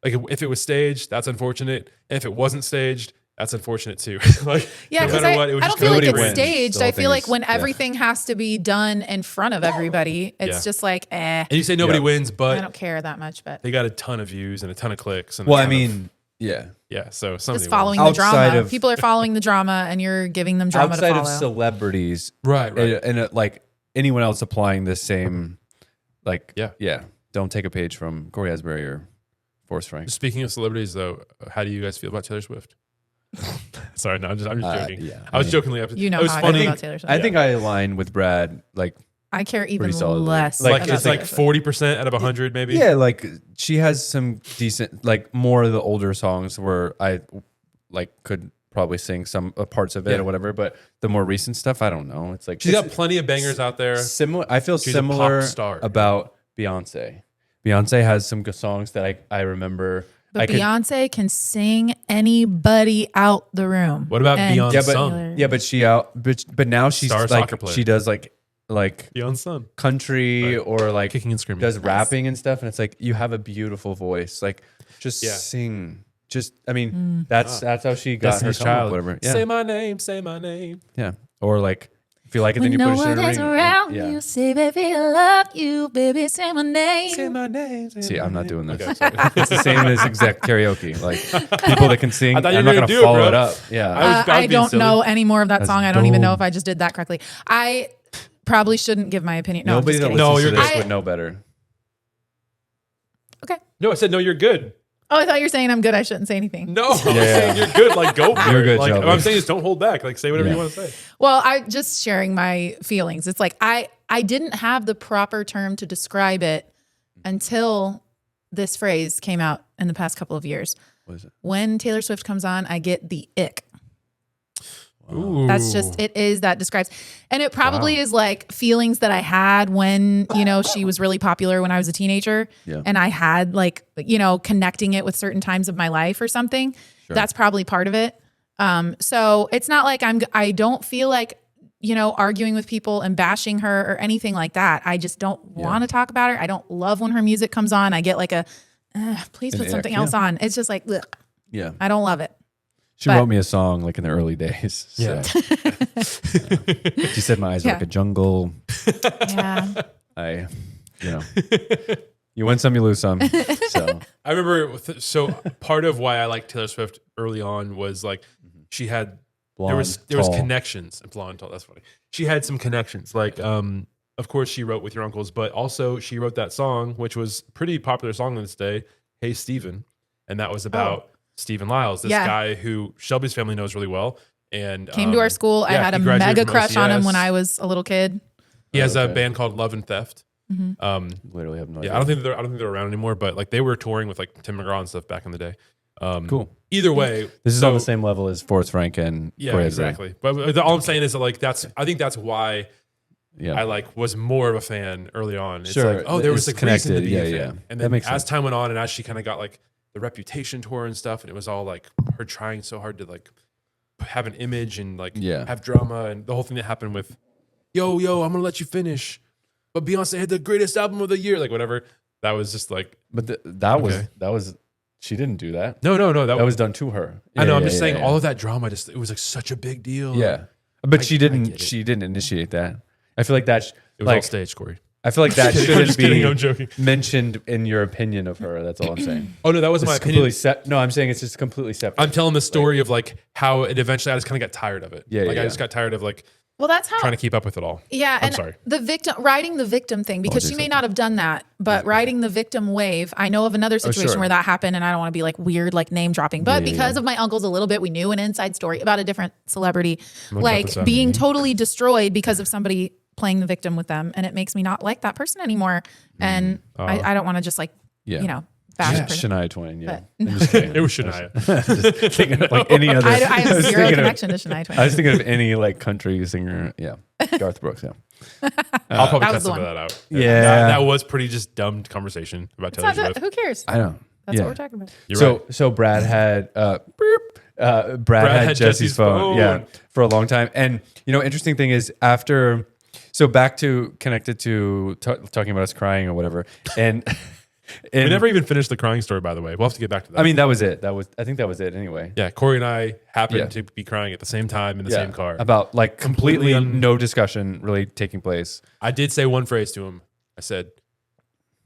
like if it was staged, that's unfortunate. And if it wasn't staged, that's unfortunate too. Like, Yeah, no because matter I what, it was don't just feel like nobody it's wins. staged. The whole I feel thing like is- when yeah. everything has to be done in front of everybody, it's Yeah. just like, And you say nobody Yeah. wins, I but don't care that much. But they got a ton of views and a ton of clicks. And a Well, I ton of- mean, yeah. yeah. So somebody just following wins. the Outside drama. of- People are following the drama, and you're giving them drama Outside to of follow. celebrities, Right. and like anyone else applying the same, like, Yeah. don't take a page from Corey Asbury or Forrest Frank. Speaking of celebrities, though, how do you guys feel about Taylor Swift? Sorry, no, I'm just joking. Yeah, I was mean, jokingly. You know it was how I funny. feel about Taylor Swift. I think I align with Brad. Like, I care even pretty solidly. less. Like about it's like Taylor Swift. 40% out of 100, maybe. yeah, like she has some decent, like more of the older songs where I like could probably sing some parts of it Yeah. or whatever. But the more recent stuff, I don't know. It's like She's got plenty of bangers out there. similar. I feel She's a pop similar star. about Beyonce. Beyonce has some good songs that I remember. But I could- Beyonce can sing anybody out the room. What about And Beyonce? yeah, but Sung. yeah, but she out, but now she's Star like soccer player. she does like Beyonce Sun. country Right. or like Kicking and screaming. does rapping and stuff, and it's like you have a beautiful voice. Like just Yeah. sing. Just I mean that's how she got Destiny's her come up, Child. whatever. Yeah, Say my name. Say my name. yeah. Or like if you like it, then When you no put it in one a is ring. around Yeah. you, say, baby, I love you, baby, say my name. Say my name. Say See, my I'm not name. doing this. Okay, sorry. It's the same as exact karaoke. Like people that can sing. I thought you I'm were not gonna gonna do it, follow bro. it up. Yeah. I was I being don't silly. know any more of that That's song. I don't even know dope. if I just did that correctly. I probably shouldn't give my opinion. No, Nobody I'm that just listens No, to you're this good. would know better. Okay. No, I said no. You're good. Oh, I thought you were saying I'm good. I shouldn't say anything. No, I'm saying you're good. Like go for You're it. good, Like Shelby. what I'm saying is don't hold back. Like say whatever Yeah. you want to say. Well, I just sharing my feelings. It's like I didn't have the proper term to describe it until this phrase came out in the past couple of years. What is it? When Taylor Swift comes on, I get the ick. Ooh. That's just, it is, that describes, and it probably is like feelings that I had when, she was really popular when I was a teenager. Yeah. And I had like, connecting it with certain times of my life or something. Sure. That's probably part of it. So it's not like I don't feel like, arguing with people and bashing her or anything like that. I just don't want to talk about her. I don't love when her music comes on. I get like please put something else on. It's just like, ugh. Yeah. I don't love it. She wrote me a song like in the early days. So. Yeah. She said my eyes are like a jungle. Yeah. You win some, you lose some. So I remember, so part of why I liked Taylor Swift early on was like she had, blonde, there was tall. connections. Blonde, tall, that's funny. She had some connections. Like, of course she wrote With Your Uncles, but also she wrote that song, which was a pretty popular song in this day, Hey Stephen. And that was about Stephen Lyles, this guy who Shelby's family knows really well. And came to our school. I had a mega crush on him when I was a little kid. He has a band called Love and Theft. Literally have no idea. Yeah, I don't think they're around anymore, but like they were touring with like Tim McGraw and stuff back in the day. Cool. Either way, This is on the same level as Forrest Frank and yeah, Corey exactly. But all I'm saying is that like I think that's why Yeah. I like was more of a fan early on. It's Sure. like, oh, there was It's a reason to connected. be a Yeah, fan. yeah. And That then makes as sense. time went on and as she kind of got like the Reputation tour and stuff, and it was all like her trying so hard to like have an image and like have drama and the whole thing that happened with yo, I'm gonna let you finish. But Beyonce had the greatest album of the year, like whatever. That was just like But that was she didn't do that. no. That was done to her. I know. Yeah, I'm yeah, just yeah, saying yeah. all of that drama. Just it was like such a big deal. Yeah, but she get didn't. it. She didn't initiate that. I feel like that. It was like all staged, Corey. I feel like that I'm shouldn't just be kidding, I'm joking. mentioned in your opinion of her. That's all I'm saying. Oh no, that wasn't my opinion. No, I'm saying it's just completely separate. I'm telling the story of like how it eventually. I just kind of got tired of it. Yeah, like yeah, I just got tired of like Well, that's how. trying to keep up with it all. Yeah, I'm and sorry. writing the victim thing, because she may not have done that, but riding the victim wave. I know of another situation sure. where that happened, and I don't want to be like weird, like name dropping, but because of my uncles a little bit, we knew an inside story about a different celebrity, like being totally destroyed because of somebody playing the victim with them, and it makes me not like that person anymore. And I don't want to just like bash a person. Shania Twain. Yeah, But- I'm just kidding. It was Shania. Just thinking of like any other. I have was zero thinking of- connection to Shania Twain. I was thinking of any like country singer. Yeah, Garth Brooks. Yeah. I'll probably That cut was the some of one. that out. Yeah. that was pretty just dumb conversation about It's Taylor not that- Swift. who cares? I know. That's what we're talking about. You're right. So Brad had Brad had Jesse's phone. Yeah, for a long time. And interesting thing is back to connected to talking about us crying or whatever. And We never even finished the crying story, by the way. We'll have to get back to that. I mean, that was it. I think that was it anyway. yeah, Corey and I happened Yeah. to be crying at the same time in the same car. About like completely Completely no discussion really taking place. I did say one phrase to him. I said,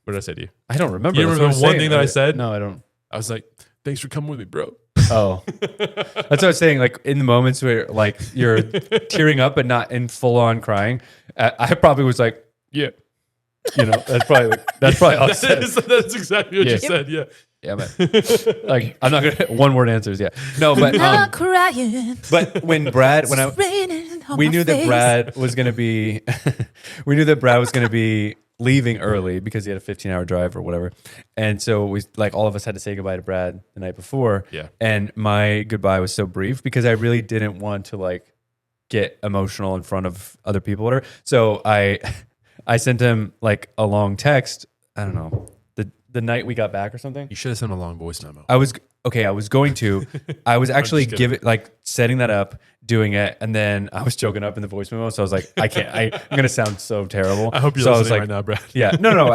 what did I say to you? I don't remember. You That's remember what I'm the one saying. thing that I said? No, I don't. I was like, thanks for coming with me, bro. Oh, that's what I was saying. Like in the moments where like you're tearing up but not in full on crying, I probably was like, Yeah. that's probably all I said. That's exactly what Yeah. you said. Yeah. Yeah, man. Like I'm not gonna one word answers. Yeah, no, but crying. but when we knew that Brad was gonna be, we knew that Brad was gonna be leaving early because he had a 15-hour drive or whatever, and so we like all of us had to say goodbye to Brad the night before. Yeah. And my goodbye was so brief because I really didn't want to like get emotional in front of other people or whatever. So I sent him like a long text. I don't know, the night we got back or something. You should have sent him a long voice memo. I was going to. I was actually just kidding. setting that up, doing it, and then I was choking up in the voice memo. So I was like, I can't. I'm gonna sound so terrible. I hope you're so listening I was like, right now, Brad. Yeah, no.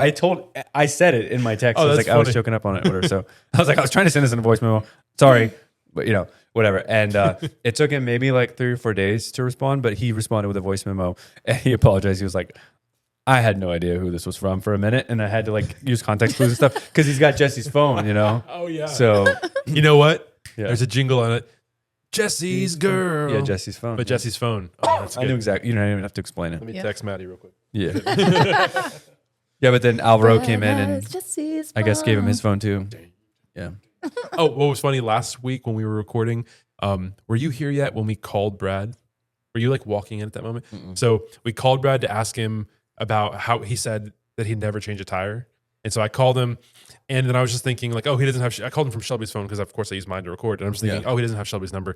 I said it in my text. Oh, I was that's like, I was funny. choking up on it. Whatever. So I was like, I was trying to send this in a voice memo. Sorry, but whatever. And it took him maybe like 3 or 4 days to respond, but he responded with a voice memo and he apologized. He was like, I had no idea who this was from for a minute, and I had to like use context clues and stuff because he's got Jesse's phone, Oh, yeah. So You know what? Yeah. There's a jingle on it. Jesse's girl. yeah, Jesse's phone. But Jesse's phone. Oh, that's I good. knew exactly. You don't even have to explain it. Let me Yeah. text Maddie real quick. Yeah. Yeah, but then Alvaro came in and I guess gave him his phone too. Yeah. Oh, what was funny last week when we were recording? Were you here yet when we called Brad? Were you like walking in at that moment? So we called Brad to ask him about how he said that he'd never change a tire. And so I called him, and then I was just thinking like, oh, he doesn't have. I called him from Shelby's phone because of course I use mine to record, and I'm just thinking, oh, he doesn't have Shelby's number,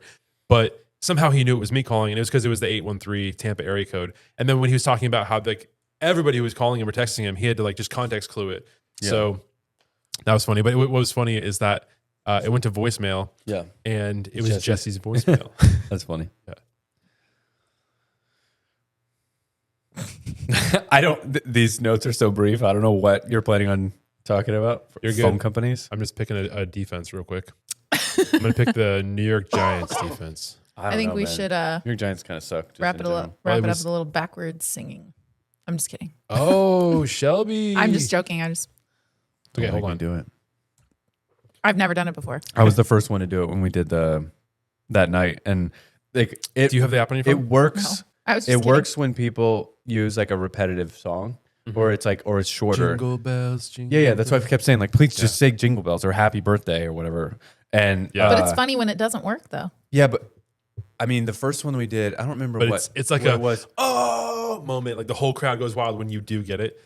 but somehow he knew it was me calling, and it was because it was the 813 Tampa area code. And then when he was talking about how like everybody who was calling him or texting him, he had to like just context clue it. Yeah. So that was funny. But what was funny is that it went to voicemail. Yeah, and it was Jesse's voicemail. That's funny. Yeah. I don't. These notes are so brief. I don't know what you're planning on talking about. You're good. Phone companies. I'm just picking a defense real quick. I'm gonna pick the New York Giants defense. I think we should New York Giants kind of suck. Wrap it up with a little backwards singing. I'm just kidding. Oh, Shelby. I'm just joking. Okay, hold on. Do it. I've never done it before. I was the first one to do it when we did that night, and like do you have the app on your phone? It works. No, I was just it kidding. works when people use like a repetitive song, or it's shorter. Jingle bells, jingle Yeah. That's why I kept saying like, please just say Jingle Bells or Happy Birthday or whatever. And but it's funny when it doesn't work though. Yeah, but I mean, the first one we did, I don't remember but it's like it was moment, like the whole crowd goes wild when you do get it.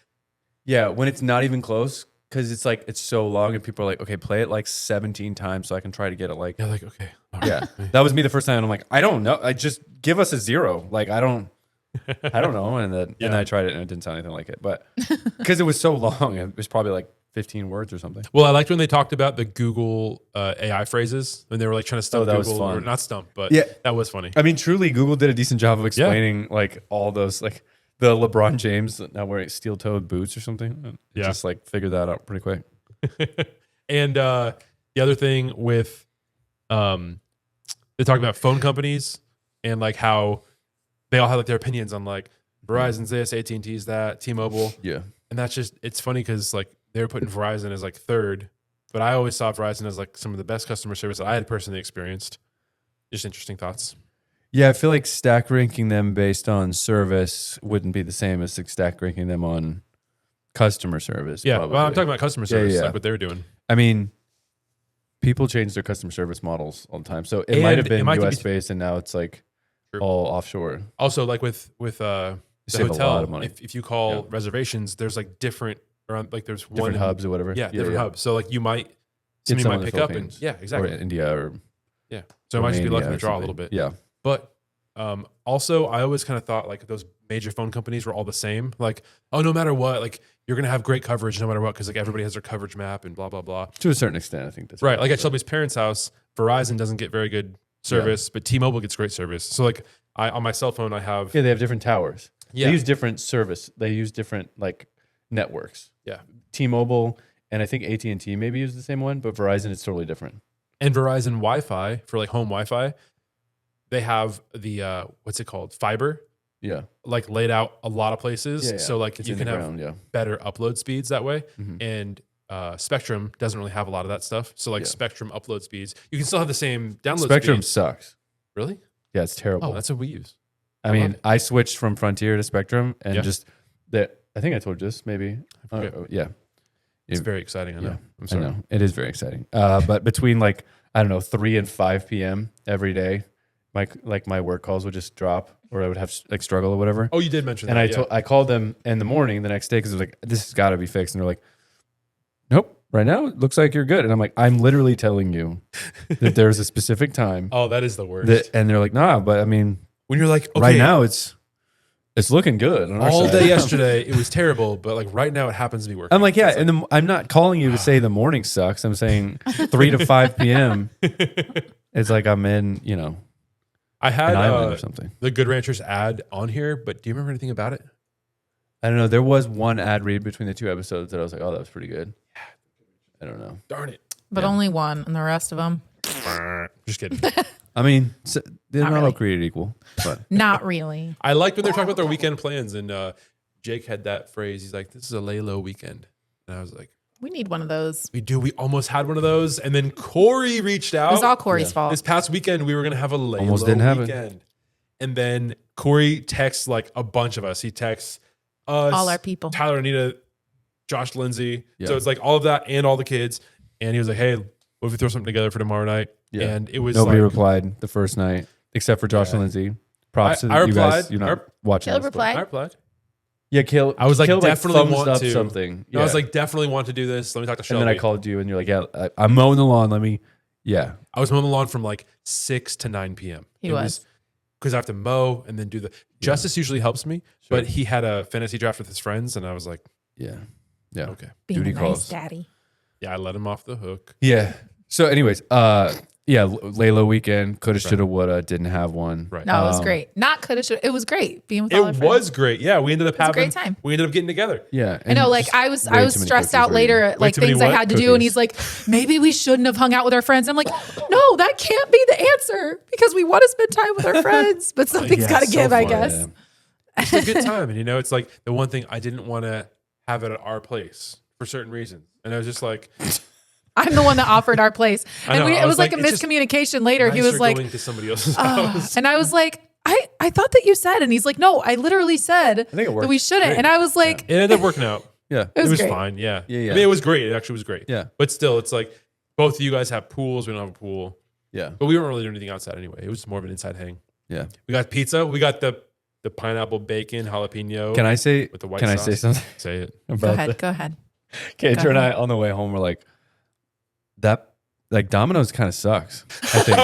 Yeah, when it's not even close, because it's like it's so long, and people are like, okay, play it like 17 times so I can try to get it. Like, yeah, like okay, yeah, that was me the first time, and I'm like, I don't know, I just give us a 0. Like, I don't know, and then I tried it and it didn't sound anything like it, but because it was so long, it was probably like 15 words or something. Well, I liked when they talked about the Google AI phrases when they were like trying to stump that Google, was fun. or not stump, but Yeah. that was funny. I mean, truly, Google did a decent job of explaining like all those, like the LeBron James now wearing steel-toed boots or something. Yeah. Just like figured that out pretty quick. And the other thing with, they talk about phone companies and like how they all have like their opinions on like Verizon's this, AT&T's that, T-Mobile. Yeah. And that's just, it's funny because like they were putting Verizon as like third, but I always saw Verizon as like some of the best customer service that I had personally experienced. Just interesting thoughts. Yeah, I feel like stack ranking them based on service wouldn't be the same as like stack ranking them on customer service. Yeah, probably. well, I'm talking about customer service, yeah. like what they're doing. I mean, people change their customer service models all the time. So it And might have been it might be- US based, and now it's like True. all offshore. Also, like with the save a hotel, lot of money. if you call Yeah. reservations, there's like different around, like there's Different one hubs or whatever. Yeah, different hubs. So like you might Get somebody some might in the pick up and Philippines. yeah, exactly. Or India or Yeah, so I might just be lucky Romania to or draw a something. little bit. Yeah. But also, I always kind of thought like those major phone companies were all the same. Like, oh, no matter what, like you're gonna have great coverage no matter what because like everybody has their coverage map and blah blah blah. To a certain extent, I think that's Right. Like at Shelby's parents' house, Verizon doesn't get very good service, but T-Mobile gets great service. So like on my cell phone, I have Yeah, they have different towers. Yeah. They use different service. They use different like networks. Yeah. T-Mobile and I think AT&T maybe use the same one, but Verizon is totally different. And Verizon Wi-Fi for like home Wi-Fi, they have the what's it called, fiber, Yeah. like laid out a lot of places. Yeah, yeah. So like It's you in can the have ground, yeah. better upload speeds that way. Mhm. And Spectrum doesn't really have a lot of that stuff. So like Yeah. Spectrum upload speeds, you can still have the same download Spectrum speeds. sucks. Really? Yeah, it's terrible. Oh, that's what we use. I love mean, it. I switched from Frontier to Spectrum and Yeah. just that. I think I told you this maybe. forget. Yeah. It's Yeah. very exciting. I know. Yeah. I'm I sorry. know. It is very exciting. But between like, I don't know, 3 and 5 p.m. every day, my work calls would just drop or I would have like struggle or whatever. Oh, you did mention And that. I called them in the morning the next day because I was like, this has got to be fixed. And they're like, nope, right now it looks like you're good. And I'm like, I'm literally telling you that there's a specific time. Oh, that is the worst. And they're like, nah, but I mean, when you're like, okay, right now it's looking good. On our all side. day yesterday, it was terrible, but like right now it happens to be working. I'm like, yeah. And I'm not calling you to say the morning sucks. I'm saying 3 to 5 p.m. It's like I'm in, I had an island or something. the Good Ranchers ad on here, but do you remember anything about it? I don't know. There was one ad read between the 2 episodes that I was like, oh, that was pretty good. I don't know. Darn it. But only one, and the rest of them, Just kidding. I mean, they're not all really. created equal, but not really. I liked when they were talking about their weekend plans, and Jake had that phrase. He's like, this is a lay low weekend. And I was like, We need one of those. we do. We almost had one of those. And then Corey reached It out. was all Corey's fault. This past weekend, we were going to have a lay Almost low didn't have it. weekend. And then Corey texts like a bunch of us. He texts us, All our people. Tyler, Anita, Josh, Lindsay. Yeah. So it's like all of that and all the kids. And he was like, hey, what if we throw something together for tomorrow night? Yeah. And it was nobody like, replied the first night except for Josh and Lindsay. Props I to you replied. guys. You're not watching Caleb this, but- replied. I replied. Yeah, Kill. I was like, Kill, definitely thumbs want up to. something. I was like, definitely want to do this. Let me talk to and Shelby. then I called you, and you're like, yeah, I'm mowing the lawn. Let me. Yeah. I was mowing the lawn from like 6 to 9 p.m. He was. Because I have to mow and then do the Justice usually helps me, but he had a fantasy draft with his friends, and I was like, Yeah. Yeah. okay, Being Duty a nice calls. daddy. yeah, I let him off the hook. Yeah. So, anyways, yeah, Layla weekend, coulda, shoulda, woulda, didn't have one. Right. No, it was great. Not coulda, shoulda. It was great being with all our It friends. was great. Yeah, we ended up was a having great time. We ended up getting together. Yeah. I know, like I was stressed out later at like too many things I what? had to do, and he's like, maybe we shouldn't have hung out with our friends. I'm like, no, that can't be the answer because we want to spend time with our friends, but something's Yeah, got to so give, I fun, guess. yeah. It's a good time, and it's like the one thing I didn't want to have it at our place for certain reasons, and I was just like, I'm the one that offered our place, I and know, I it was was like a like, it's just miscommunication later. He nicer was like, going to somebody else's house. and I was like, I thought that you said, and he's like, no, I literally said think it that worked we shouldn't, great. and I was like, It ended up working out. Yeah. it was great. fine. Yeah. Yeah. I mean, it was great. It actually was great. Yeah. But still, it's like both of you guys have pools. We don't have a pool, Yeah. but we weren't really doing anything outside anyway. It was more of an inside hang. Yeah. We got pizza. We got the pineapple bacon jalapeno. Can I say? With the white Can I sauce. say something Say it? Go about ahead, that? go ahead. Kendra and I on the way home were like, that like Domino's kind of sucks. I think.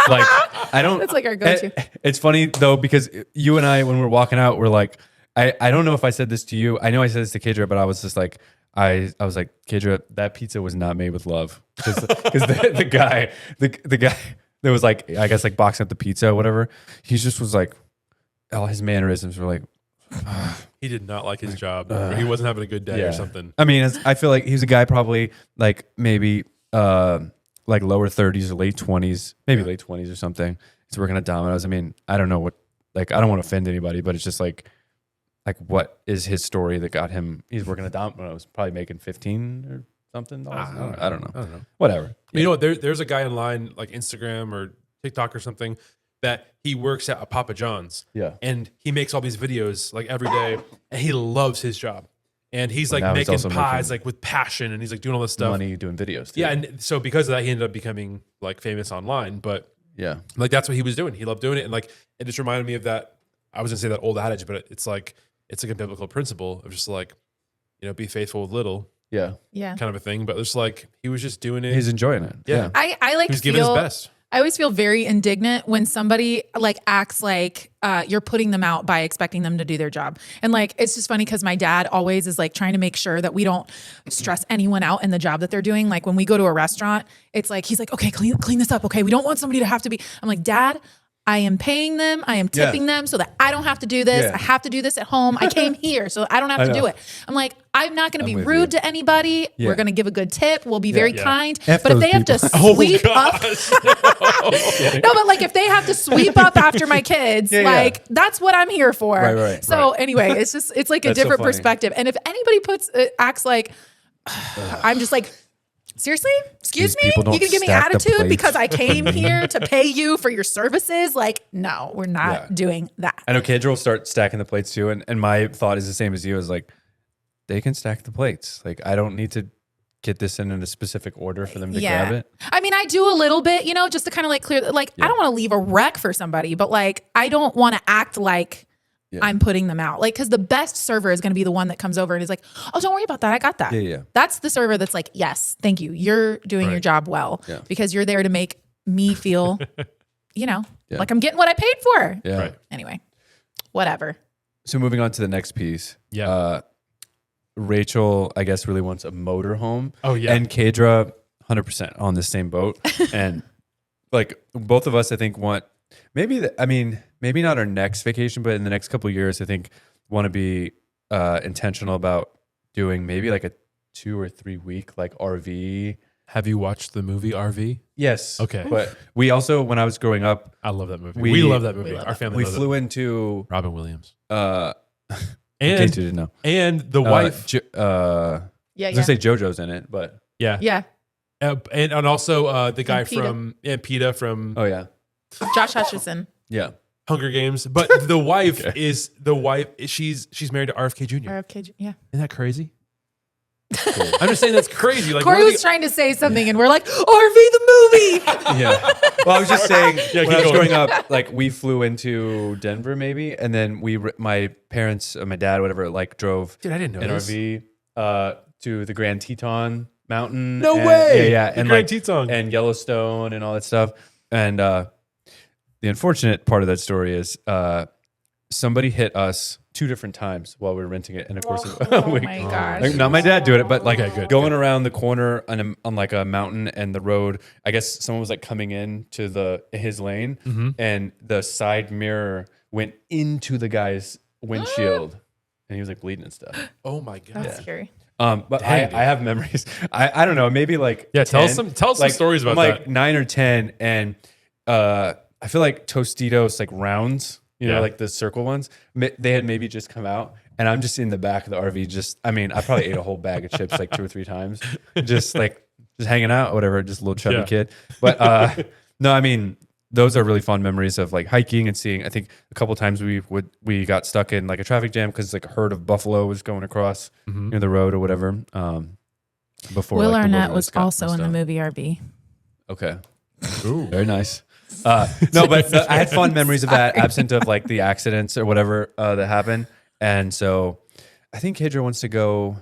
Like I don't. That's like our go-to. It's funny though because you and I when we're walking out we're like, I don't know if I said this to you. I know I said this to Kendra, but I was just like. I was like, Kendra, that pizza was not made with love. Because the guy that was like, I guess like boxing up the pizza or whatever, he just was like, all his mannerisms were like, He did not like his job. Or he wasn't having a good day or something. I mean, I feel like he's a guy probably like maybe like lower 30s or late 20s, maybe late 20s or something. He's working at Domino's. I mean, I don't know what, like, I don't want to offend anybody, but it's just like what is his story that got him? He's working at Domino's, probably making 15 or something. I don't know. Whatever. You know what? There's a guy online, like Instagram or TikTok or something, that he works at a Papa John's. Yeah. And he makes all these videos like every day, and he loves his job. And he's like now he's making also pies making like with passion, and he's like doing all this stuff. Money doing videos. Too. Yeah, and so because of that, he ended up becoming like famous online. But Yeah. like that's what he was doing. He loved doing it, and like it just reminded me of that. I was gonna say that old adage, but it's like a biblical principle of just like, be faithful with little, Yeah. Yeah. kind of a thing. But it's like he was just doing it. He's enjoying it. Yeah. I like He was giving his feel best. I always feel very indignant when somebody like acts like you're putting them out by expecting them to do their job. And like, it's just funny because my dad always is like trying to make sure that we don't stress anyone out in the job that they're doing. Like when we go to a restaurant, it's like, he's like, okay, clean this up. Okay. We don't want somebody to have to be, I'm like, Dad, I am paying them. I am tipping them so that I don't have to do this. Yeah. I have to do this at home. I came here, so I don't have to do it. I'm like, I'm not going to be with rude you. to anybody. Yeah. We're going to give a good tip. We'll be very Yeah. kind. F But if those they have to people. sweep up, no, but like if they have to sweep up after my kids, like that's what I'm here for. Right. So anyway, it's like a That's so different funny. perspective. And if anybody acts like, I'm just like, seriously? Excuse These me? people don't You can give me stack the attitude plates. because I came here to pay you for your services? Like, no, we're not doing that. I know Kendra will start stacking the plates too. And my thought is the same as you is like, they can stack the plates. Like, I don't need to get this in a specific order for them to grab it. I mean, I do a little bit, just to kind of like clear, like, I don't want to leave a wreck for somebody, but like, I don't want to act like I'm putting them out. Like, because the best server is going to be the one that comes over and is like, oh, don't worry about that. I got that. Yeah. That's the server that's like, yes, thank you. You're doing your job well because you're there to make me feel, like I'm getting what I paid for. Yeah. Right. Anyway, whatever. So moving on to the next piece. Yeah. Rachel, I guess, really wants a motorhome. Oh, yeah. And Kadra, 100% on the same boat. And like both of us, I think, want maybe not our next vacation, but in the next couple of years, I think want to be intentional about doing maybe like a 2 or 3 week like RV. Have you watched the movie RV? Yes. Okay. But we also, when I was growing up, I love that movie. We- We love that movie. love Our that family we loves flew into it. Robin Williams. in case And you didn't know. the wife. I Yeah. was gonna say JoJo's in it, but Yeah. Yeah. And also the guy And Peeta. from PETA from oh yeah, Josh Hutcherson. yeah. Hunger Games. But the wife she's married to RFK Jr. RFK. Yeah. Isn't that crazy? I'm just saying that's crazy. Like, Corey what are was trying to say something, and we're like, RV the movie. Yeah. Well, I was just saying, Yeah, when I was keep going. growing up, like we flew into Denver maybe, and then my parents, my dad, whatever, like drove Dude, I didn't know an this. RV to the Grand Teton Mountain. No and- way. Yeah, The and Grand like Teton. and Yellowstone and all that stuff. And the unfortunate part of that story is somebody hit us 2 different times while we were renting it, and of course, Oh my gosh. like, not my dad doing it, but like Okay, good, going around the corner on like a mountain and the road. I guess someone was like coming in to his lane, and the side mirror went into the guy's windshield, and he was like bleeding and stuff. Oh my god. That's scary. But Dang, dude. I have memories. I don't know, maybe like Yeah, tell 10. us some Like, stories about I'm like that. 9 or 10, and I feel like Tostitos like rounds. You know, Yeah. like the circle ones, they had maybe just come out, and I'm just in the back of the RV. I probably ate a whole bag of chips like 2 or 3 times, just hanging out, whatever, just a little chubby Yeah. kid. But no, I mean, those are really fun memories of like hiking and seeing. I think a couple times we got stuck in like a traffic jam because like a herd of buffalo was going across near the road or whatever. Before Will like, the Arnett wilderness was got also in messed the up. movie RV. Okay. Ooh. Very nice. No, but I had fun memories of that, absent of like the accidents or whatever that happened. And so I think Kedra wants to go.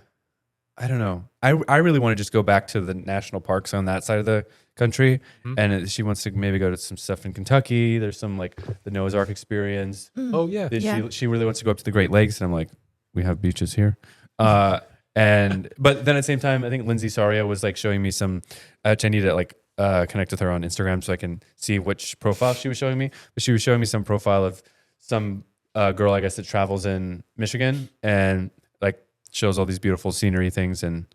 I don't know. I really want to just go back to the national parks on that side of the country. And she wants to maybe go to some stuff in Kentucky. There's some like the Noah's Ark experience. Oh yeah. Then Yeah. she really wants to go up to the Great Lakes. And I'm like, we have beaches here. But then at the same time, I think Lindsay Saria was like showing me some, which I need to like connect with her on Instagram so I can see which profile she was showing me. But she was showing me some profile of some girl, I guess, that travels in Michigan and like shows all these beautiful scenery things. And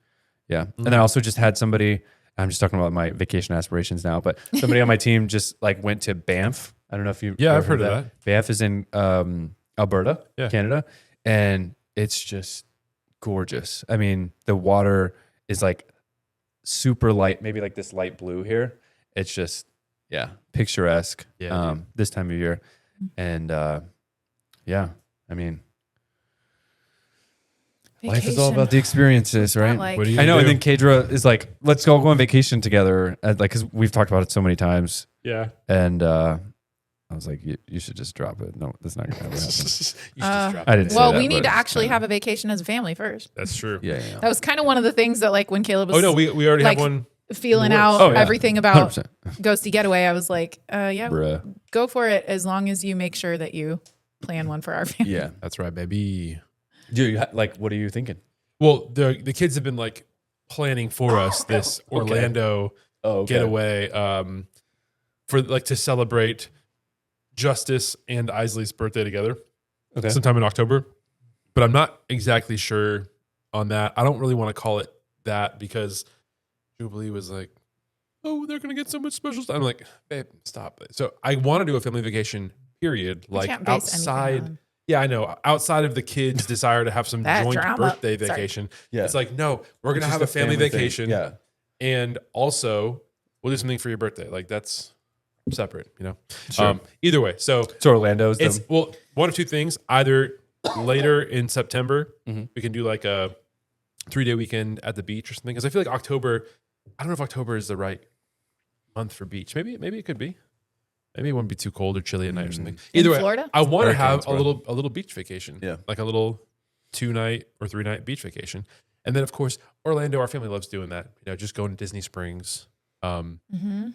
yeah. And then I also just had somebody, I'm just talking about my vacation aspirations now, but somebody on my team just like went to Banff. I don't know if you Yeah, I've heard of that. Banff is in Alberta, Yeah. Canada. And it's just gorgeous. I mean, the water is like super light, maybe like this light blue here. It's just, yeah, picturesque Yeah, this time of year. And yeah, I mean, life is all about the experiences, right? Like, What do you I know. do? And then Kedra is like, let's go on vacation together. Like, because we've talked about it so many times. Yeah. And I was like, you should just drop it. No, that's not going to ever happen. You should just drop I it. didn't say well, that, we but need to it's actually kinda- have a vacation as a family first. That's true. Yeah. That was kind of one of the things that, like, when Caleb was Oh no, we already like, have one. feeling in the works. out Oh, yeah. everything about 100%. Ghosty Getaway, I was like, yeah, Bruh. go for it as long as you make sure that you plan one for our family. Yeah. That's right, baby. Dude, like, what are you thinking? Well, the kids have been like planning for us this Orlando getaway for like to celebrate Justice and Isley's birthday together Okay. sometime in October. But I'm not exactly sure on that. I don't really want to call it that because Jubilee was like, oh, they're going to get so much special stuff. I'm like, babe, stop it. So I want to do a family vacation, period. You Like can't base anything outside. on- Yeah, I know. Outside of the kids' desire to have some That joint drama. birthday Sorry. vacation, Yeah. it's like, no, we're going to It's have just a family thing. vacation. Yeah. And also, we'll do something for your birthday. Like, that's separate, you know? Sure. Either way. So, So Orlando's it's, well, one of two things. Either later in September, Mhm. we can do like a 3-day weekend at the beach or something. Because I feel like October, I don't know if October is the right month for beach. Maybe it could be. Maybe it wouldn't be too cold or chilly at night or something. In Either way, Florida? I want to have Hurricanes, bro. a little beach vacation. Yeah. Like a little 2-night or 3-night beach vacation. And then of course, Orlando, our family loves doing that. You know, just going to Disney Springs. Mm-hmm.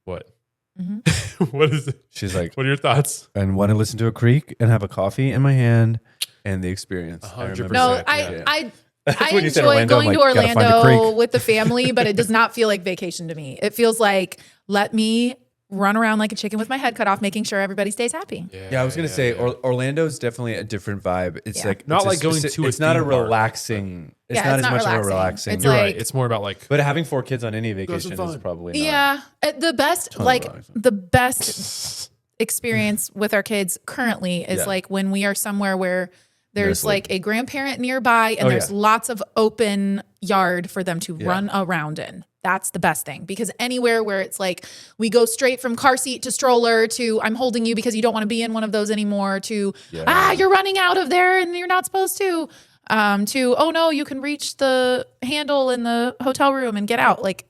What? Mm-hmm. What is it? She's like, What are your thoughts? and want to listen to a creek and have a coffee in my hand and the experience. I 100%. remember No, that. Yeah. I That's when you said enjoy Orlando, I'm going to like, gotta find a Orlando creek. with the family, but it does not feel like vacation to me. It feels like, let me run around like a chicken with my head cut off, making sure everybody stays happy. Yeah, I was gonna say Orlando's definitely a different vibe. It's Yeah. like Not it's a like going to a It's not a theme park. relaxing. It's Yeah, not it's as not much of a relaxing. relaxing. It's You're like- right. It's more about like But having 4 kids on any vacation is fun. probably not. Yeah. The best, Ton of like relaxing. the best experience with our kids currently is Yeah. like when we are somewhere where there's Nursery. like a grandparent nearby and Oh, there's yeah. lots of open yard for them to Yeah. run around in. That's the best thing, because anywhere where it's like we go straight from car seat to stroller to I'm holding you because you don't want to be in one of those anymore to Yeah. you're running out of there and you're not supposed to. to, oh no, you can reach the handle in the hotel room and get out. Like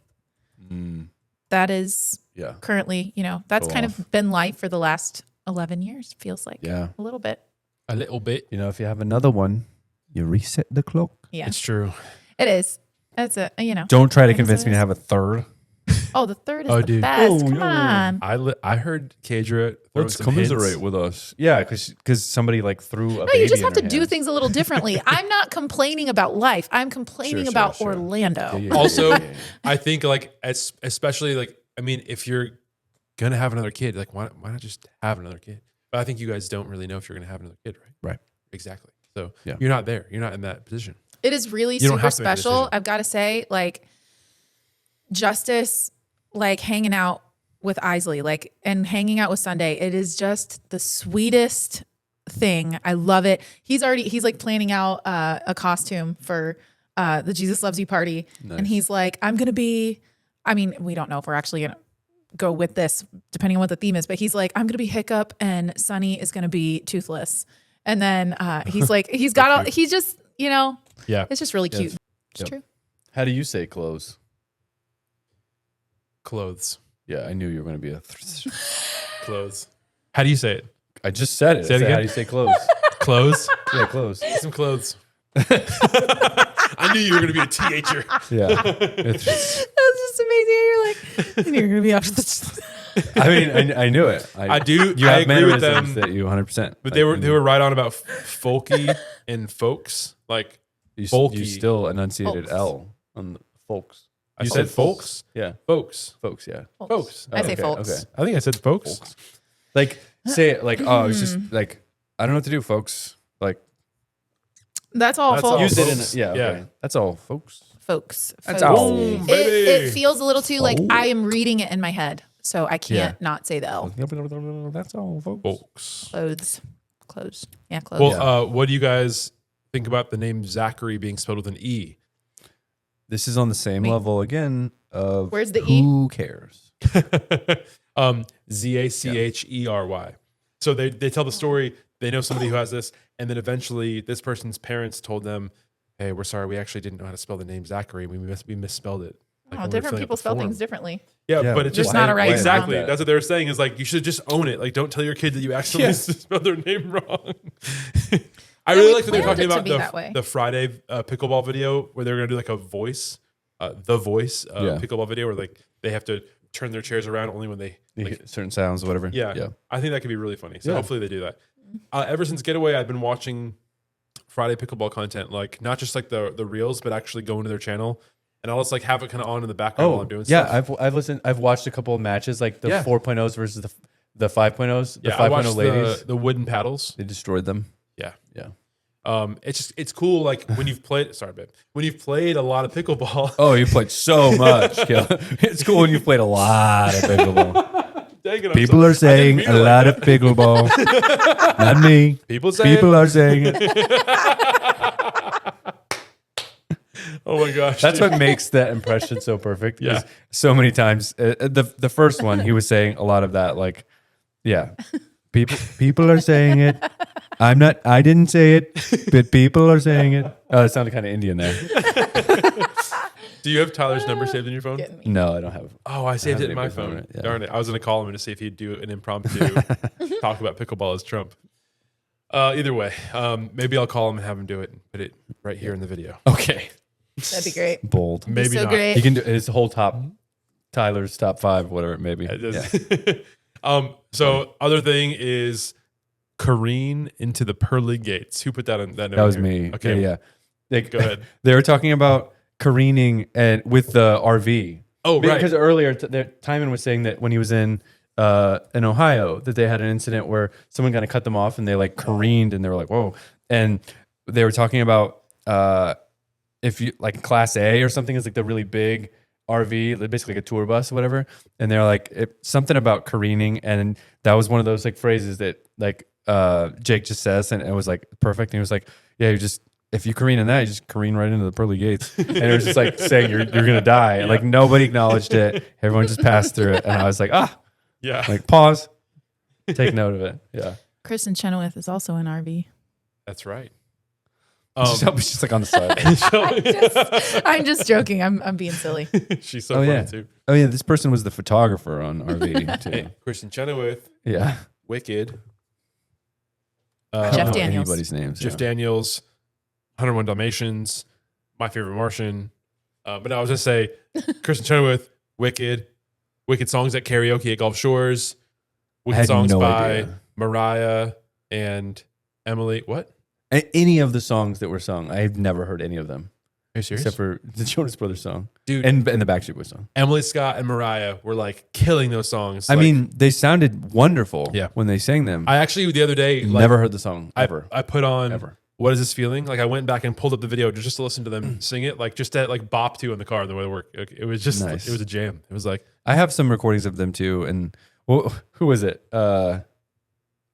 that is currently, that's kind of been life for the last 11 years. Feels like a little bit. A little bit. If you have another one, you reset the clock. Yeah, It's true. it is. That's it. Don't try to convince me to have a third. Oh, the third is Oh, the dude. best. Come on. I heard Kadra throw Let's some commiserate hints. with us. Yeah, because somebody like threw a No, baby you just in have to her do hands. things a little differently. I'm not complaining about life. I'm complaining Sure, about sure. Orlando. Yeah. Also, I think like especially like if you're gonna have another kid, like why not just have another kid? But I think you guys don't really know if you're gonna have another kid, right? Right. Exactly. So Yeah. you're not there. You're not in that position. It is really You don't super have to make a special. decision. I've got to say, like, Justice, like hanging out with Isley, like, and hanging out with Sunday. It is just the sweetest thing. I love it. He's like planning out a costume for the Jesus Loves You party. Nice. And he's like, we don't know if we're actually going to go with this, depending on what the theme is, but he's like, I'm going to be Hiccup and Sunny is going to be Toothless. And then he's like, he's just, Yeah. it's just really cute. Yes. It's Yep. true. How do you say clothes? Clothes. Yeah, I knew you were going to be a. Clothes. How do you say it? I just said it. Say it I said, again? how do you say clothes? Clothes. Yeah, clothes. Some clothes. I knew you were gonna be a THer. Yeah. That's just amazing. You're like, you're gonna be off the. I mean, I knew it. I do. You I have agree with mannerisms them. that you 100%. But they were right on about folky and folks. Like You folky. still enunciated Folks. L on the folks. I You said folks. Yeah, Folks. folks. Yeah. Folks. I say okay, folks. okay. I think I said folks. Like say it like it's just like I don't know what to do, folks. Like That's all, That's folks. all, use it in folks. yeah. Okay. That's all, folks. Folks. That's folks. all. Boom, It, baby. it feels a little too like Folks. I am reading it in my head, so I can't not say the L. That's all, folks. Folks. Clothes. Yeah, clothes. Well, what do you guys think about the name Zachary being spelled with an E? This is on the same Wait. level again of Where's the E? who cares? Zachery. So they tell the story. They know somebody who has this, and then eventually this person's parents told them, "Hey, we're sorry. We actually didn't know how to spell the name Zachary. We misspelled it." Like, when we were Different filling out people the spell form." things differently. Yeah, Yeah, but it's There's just not a right or exactly. wrong. That's what they were saying. Is like you should just own it. Like don't tell your kid that you actually spelled their name wrong. I really we like that they're planned talking it to about be that way. the Friday pickleball video where they're gonna do like a voice, the voice pickleball video where like they have to turn their chairs around only when they You like, get certain sounds, whatever. yeah. I think that could be really funny. So Yeah. hopefully they do that. Ever since Getaway, I've been watching Friday pickleball content, like not just like the reels, but actually going to their channel, and I'll just like have it kind of on in the background while I'm doing yeah. stuff. I've listened. I've watched a couple of matches, like the 4.0s versus the 5.0s. The Yeah, I 5.0 watched ladies. the wooden paddles. They destroyed them. Yeah. Yeah. It's cool. Like when you've played, when you've played a lot of pickleball. Oh, you played so much. Kill. It's cool when you played a lot of pickleball. Dang it, I'm People sorry. are saying I a didn't mean it lot like of pickleball. Not me. People say People are saying it. Oh my gosh. That's dude. what makes that impression so perfect. Yeah. is So many times, the first one, he was saying a lot of that. Like, yeah, people are saying it. I didn't say it, but people are saying it. Oh, it sounded kind of Indian there. Do you have Tyler's number saved in your phone? Getting me. No, I don't have. Oh, I saved I it in my haven't even phone. found it, yeah. Darn it. I was going to call him to see if he'd do an impromptu talk about pickleball as Trump. Either way, maybe I'll call him and have him do it and put it right here in the video. Okay. That'd be great. Bold. Maybe so not. great. He can do his whole Tyler's top 5, whatever it may be. It Yeah. does. So other thing is careen into the pearly gates. Who put that in that note? That was here? me. Okay. Yeah. Go ahead. They were talking about careening and with the RV. Oh, right. Because earlier, Timon was saying that when he was in Ohio, that they had an incident where someone kind of cut them off and they like careened and they were like, whoa. And they were talking about if you like Class A or something is like the really big RV, basically like a tour bus or whatever. And they're like something about careening. And that was one of those like phrases that like Jake just says. And it was like perfect. And he was like, yeah, you just, if you careen in that, you just careen right into the pearly gates. And it was just like saying you're going to die. And like nobody acknowledged it. Everyone just passed through it. And I was like, Yeah. like pause, take note of it. Yeah. Kristen Chenoweth is also an RV. That's right. Shelby's just like on the side. I'm just joking. I'm being silly. She's so funny too. Oh yeah, this person was the photographer on RV too. Hey, Kristen Chenoweth, Yeah. Wicked, I Jeff don't know Daniels. anybody's names. Jeff Daniels, 101 Dalmatians, My Favorite Martian. But I was gonna say Kristen Chenoweth, Wicked songs at karaoke at Gulf Shores, Wicked had songs no by idea. Mariah and Emily. What? Any of the songs that were sung, I've never heard any of them Are you serious? except for the Jonas Brothers song, Dude, and the Backstreet Boys song. Emily Scott and Mariah were like killing those songs. I Like, mean, they sounded wonderful. Yeah. When they sang them. I actually the other day like, never heard the song ever. I put on Ever. What Is This Feeling? Like I went back and pulled up the video just to listen to them sing it, like just to like bop to in the car on the way to work. Like, it was just Nice. it was a jam. It was like I have some recordings of them too. And who was it?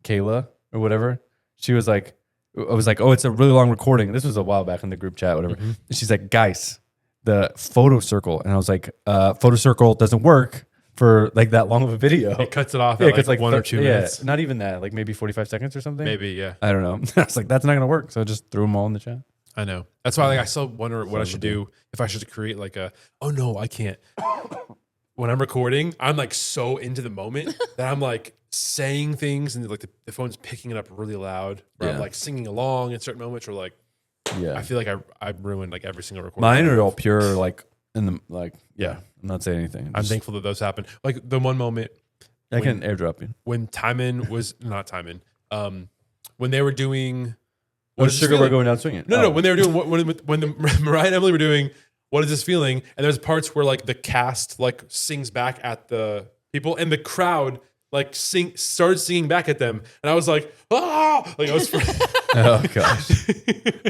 Kayla or whatever. She was like, I was like, oh, it's a really long recording. This was a while back in the group chat, whatever. And she's like, guys, the photo circle. And I was like, photo circle doesn't work for like that long of a video. it cuts it off Yeah, at it's like 1 or 2 minutes. Not even that, like maybe 45 seconds or something. Maybe, yeah. I don't know. I was like, that's not going to work. So I just threw them all in the chat. I know. That's why like I still wonder what I should do if I should create like a oh no, I can't. When I'm recording, I'm like so into the moment that I'm like saying things and like the phone's picking it up really loud. Or I'm Yeah. like singing along in certain moments or like Yeah. I feel like I ruined like every single recording. Mine are all pure, like in the, like, Yeah. I'm not saying anything. I'm Just- thankful that those happen. Like the one moment I can airdrop you. when Timon was not Timon, when they were doing What Is is This Sugar Boy Feeling? going down swinging? No, when they were doing when the Mariah and Emily were doing What Is This Feeling, and there's parts where like the cast like sings back at the people, and the crowd like started singing back at them, and I was like, ah, like I was, Oh gosh,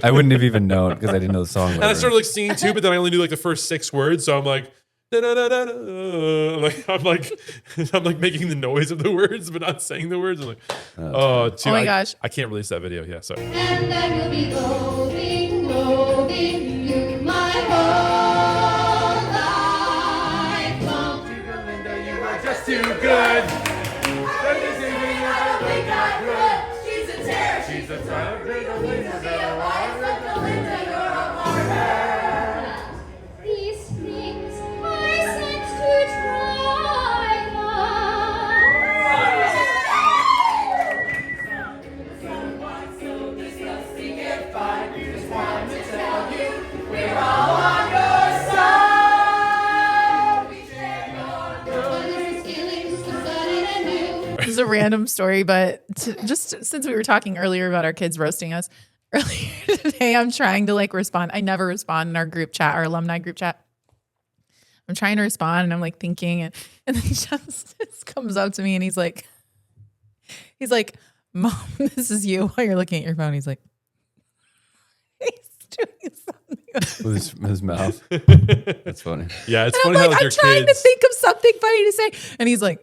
I wouldn't have even known because I didn't know the song. and I started like singing too, but then I only knew like the first 6 words, so I'm like. Like I'm like making the noise of the words, but not saying the words. I'm like, oh, dude, Oh my gosh. I can't release that video. Yeah, sorry. And I will be loving you my whole life long. Just too good. She's a terror. She's a terror. These things I sent to try Someone so disgusting and fine. Just want to tell you we're all on your side. We share your brothers' feelings, decided and new. This is a random story, but just since we were talking earlier about our kids roasting us, earlier today I'm trying to like respond. I never respond in our group chat, our alumni group chat. I'm trying to respond and I'm like thinking, and then Justice comes up to me and he's like, Mom, this is you while you're looking at your phone. He's like, he's doing something. with his mouth. That's funny. Yeah, it's And funny I'm how like, like I'm your trying kids. to think of something funny to say. And he's like,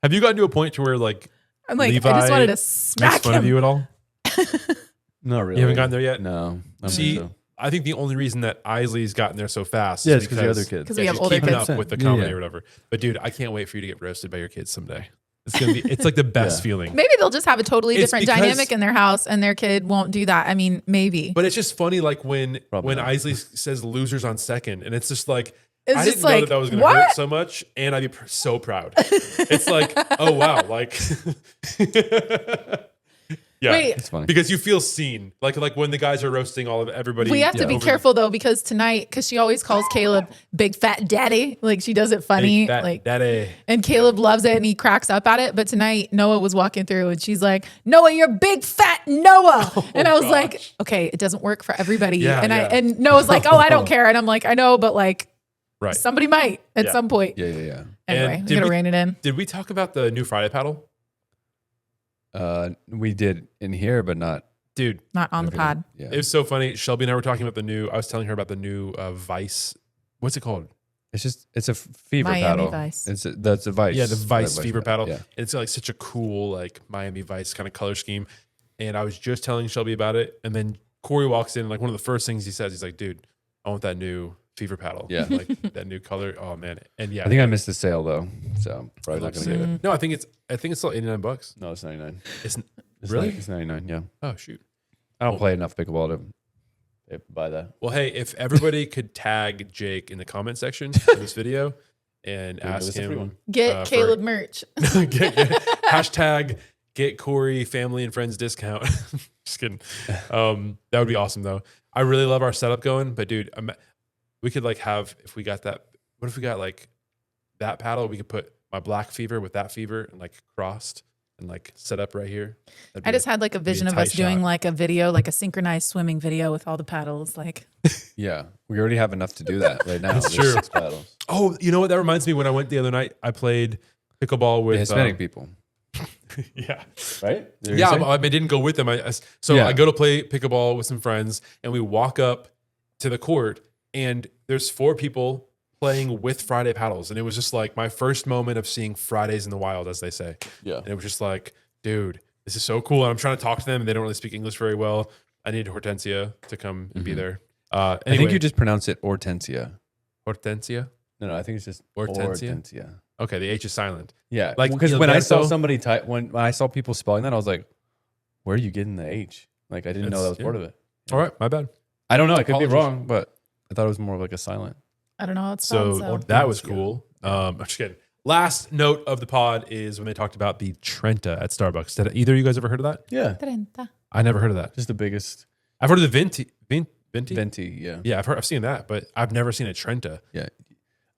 Have you gotten to a point to where like I'm like, Levi I just wanted to makes smack fun of him. you at all? Not really. You haven't gotten there yet? No. I don't See, think so. I think the only reason that Isley's gotten there so fast Yeah, is it's because the other kids. Because we have she's older keeping kids. up with the Yeah, comedy yeah. or whatever. But dude, I can't wait for you to get roasted by your kids someday. It's gonna be. It's like the best Yeah. feeling. Maybe they'll just have a totally It's different because- dynamic in their house and their kid won't do that. I mean, maybe. But it's just funny, like when Probably not. Isley says "losers" on second, and it's just like It's I just didn't know like, that was going to what? hurt so much, and I'd be so proud. It's like, oh wow, like yeah, Wait. It's funny. because you feel seen, like when the guys are roasting all of everybody. We have to be over careful though, because tonight, because she always calls Caleb big fat daddy. Like she does it funny. Big fat like daddy. and Caleb loves it and he cracks up at it. But tonight Noah was walking through and she's like, Noah, you're big fat Noah. And I was like, gosh. okay, it doesn't work for everybody. Yeah, and yeah. and Noah's like, oh, I don't care. And I'm like, I know, but like Right. somebody might at Yeah. some point. Yeah. Anyway, And I'm did gonna we- rein it in. Did we talk about the new Friday paddle, We did in here, but not. dude? Not on the Okay. pod. Yeah. It was so funny. Shelby and I were talking about the new. I was telling her about the new Vice. What's it called? It's a fever Miami paddle. Vice. That's a Vice. Yeah, the Vice That fever paddle. Yeah. It's like such a cool like Miami Vice kind of color scheme. And I was just telling Shelby about it, and then Corey walks in, and like one of the first things he says, he's like, "Dude, I want that new fever paddle. Yeah. like that new color. Oh man, and yeah, I think I missed the sale though, so probably not looks gonna get sick. it. No, I think it's still $89. No, it's 99. It's It's really? It's 99. Yeah. Oh shoot. I don't play enough pickleball to buy that. Well, hey, if everybody could tag Jake in the comment section of this video and Dude, ask this is a free him, one. Get Caleb merch. hashtag get Corey family and friends discount. Just kidding. That would be awesome though. I really love our setup going, but dude, we could like have, if we got that, what if we got like that paddle? We could put my black fever with that fever and like crossed and like set up right here. I just had like a vision of tight us doing shot. like a video, like a synchronized swimming video with all the paddles. Like, Yeah, we already have enough to do that right now. That's There's true. 6 paddles. Oh, you know what? That reminds me. When I went the other night, I played pickleball with The Hispanic people, Yeah, right? yeah. I didn't go with them. So Yeah. I go to play pickleball with some friends, and we walk up to the court, and there's 4 people playing with Friday paddles, and it was just like my first moment of seeing Fridays in the wild, as they say. Yeah. And it was just like, dude, this is so cool. And I'm trying to talk to them, and they don't really speak English very well. I need Hortensia to come and be there. I Anyway, think you just pronounce it Hortensia. Hortensia. No, I think it's just Hortensia? Hortensia. Okay, the H is silent. Yeah, Like, because when I saw Gilberto? somebody type, when I saw people spelling that, I was like, "Where are you getting the H?" Like I didn't know that was It's- part of it. All right, my bad. I don't know. I could be Apologies. wrong, but I thought it was more of like a silent. I don't know how it's So spelled. that was cool. I'm just kidding. Last note of the pod is when they talked about the Trenta at Starbucks. Did either of you guys ever heard of that? Yeah, Trenta. I never heard of that. just the biggest I've heard of the Venti. Venti? venti. Yeah, Yeah, I've seen that, but I've never seen a Trenta. yeah.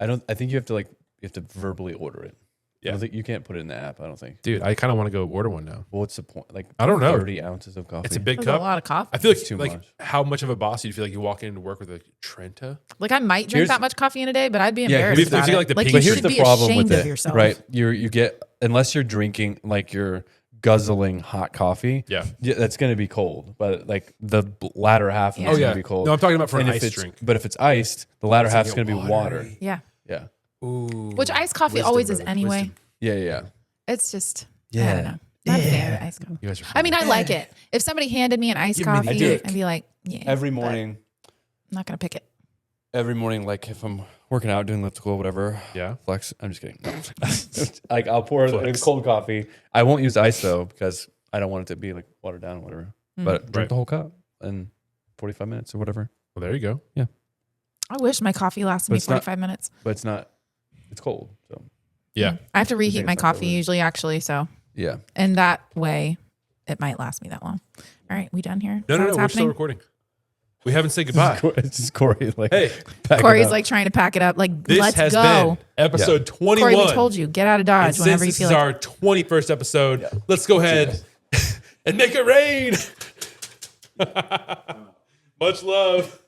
I think you have to verbally order it. Yeah. I don't think you can't put it in the app. I don't think. Dude, I kind of want to go order one now. Well, what's the point? Like I don't know. 30 ounces of coffee. It's a big That's a cup. lot of coffee. I feel It's too like much. how much of a boss do you feel like you walk into work with a Trenta? Like I might drink Here's- that much coffee in a day, but I'd be Yeah, embarrassed maybe if about you it. like the Like pink you But here's should the be problem ashamed with of it, yourself. right? You get, unless you're drinking like you're guzzling hot coffee. Yeah. That's going to be cold. But like the latter half Yeah. is Oh, yeah. going to be cold. No, I'm talking about for an And if ice it's- drink. But if it's iced, the latter It's half like is going to be water. watery. Yeah. Yeah. Ooh. Which iced coffee Wisdom, always is brother. anyway. Wisdom. Yeah. It's just, I Yeah. don't know. Not a fan of iced coffee. You guys are I mean, I like it. If somebody handed me an iced Give me the coffee, dick. I'd be like, yeah. Every but morning, I'm not going to pick it. like if I'm working out, doing elliptical, whatever. Yeah. Flex. I'm just kidding. No. Like I'll pour Flex. cold coffee. I won't use ice though because I don't want it to be like watered down or whatever. But drink Right. the whole cup in 45 minutes or whatever. Well, there you go. I wish my coffee lasted But me it's not- 45 minutes. But it's not. It's cold. So Yeah. I have to reheat think my it's not coffee really- usually, actually. So, yeah. in that way, it might last me that long. All right, we done here? No, Is no, that no. what's We're still happening? recording. We haven't said goodbye. It's just Corey. Like, Hey, pack it Corey's up. like trying to pack it up. Like, this let's has go. been episode 21. Corey, we told you, get out of Dodge And whenever since you this feel is like our 21st episode, let's go ahead and make it rain. Much love.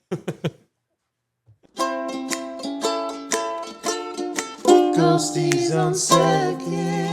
Ghosties on second.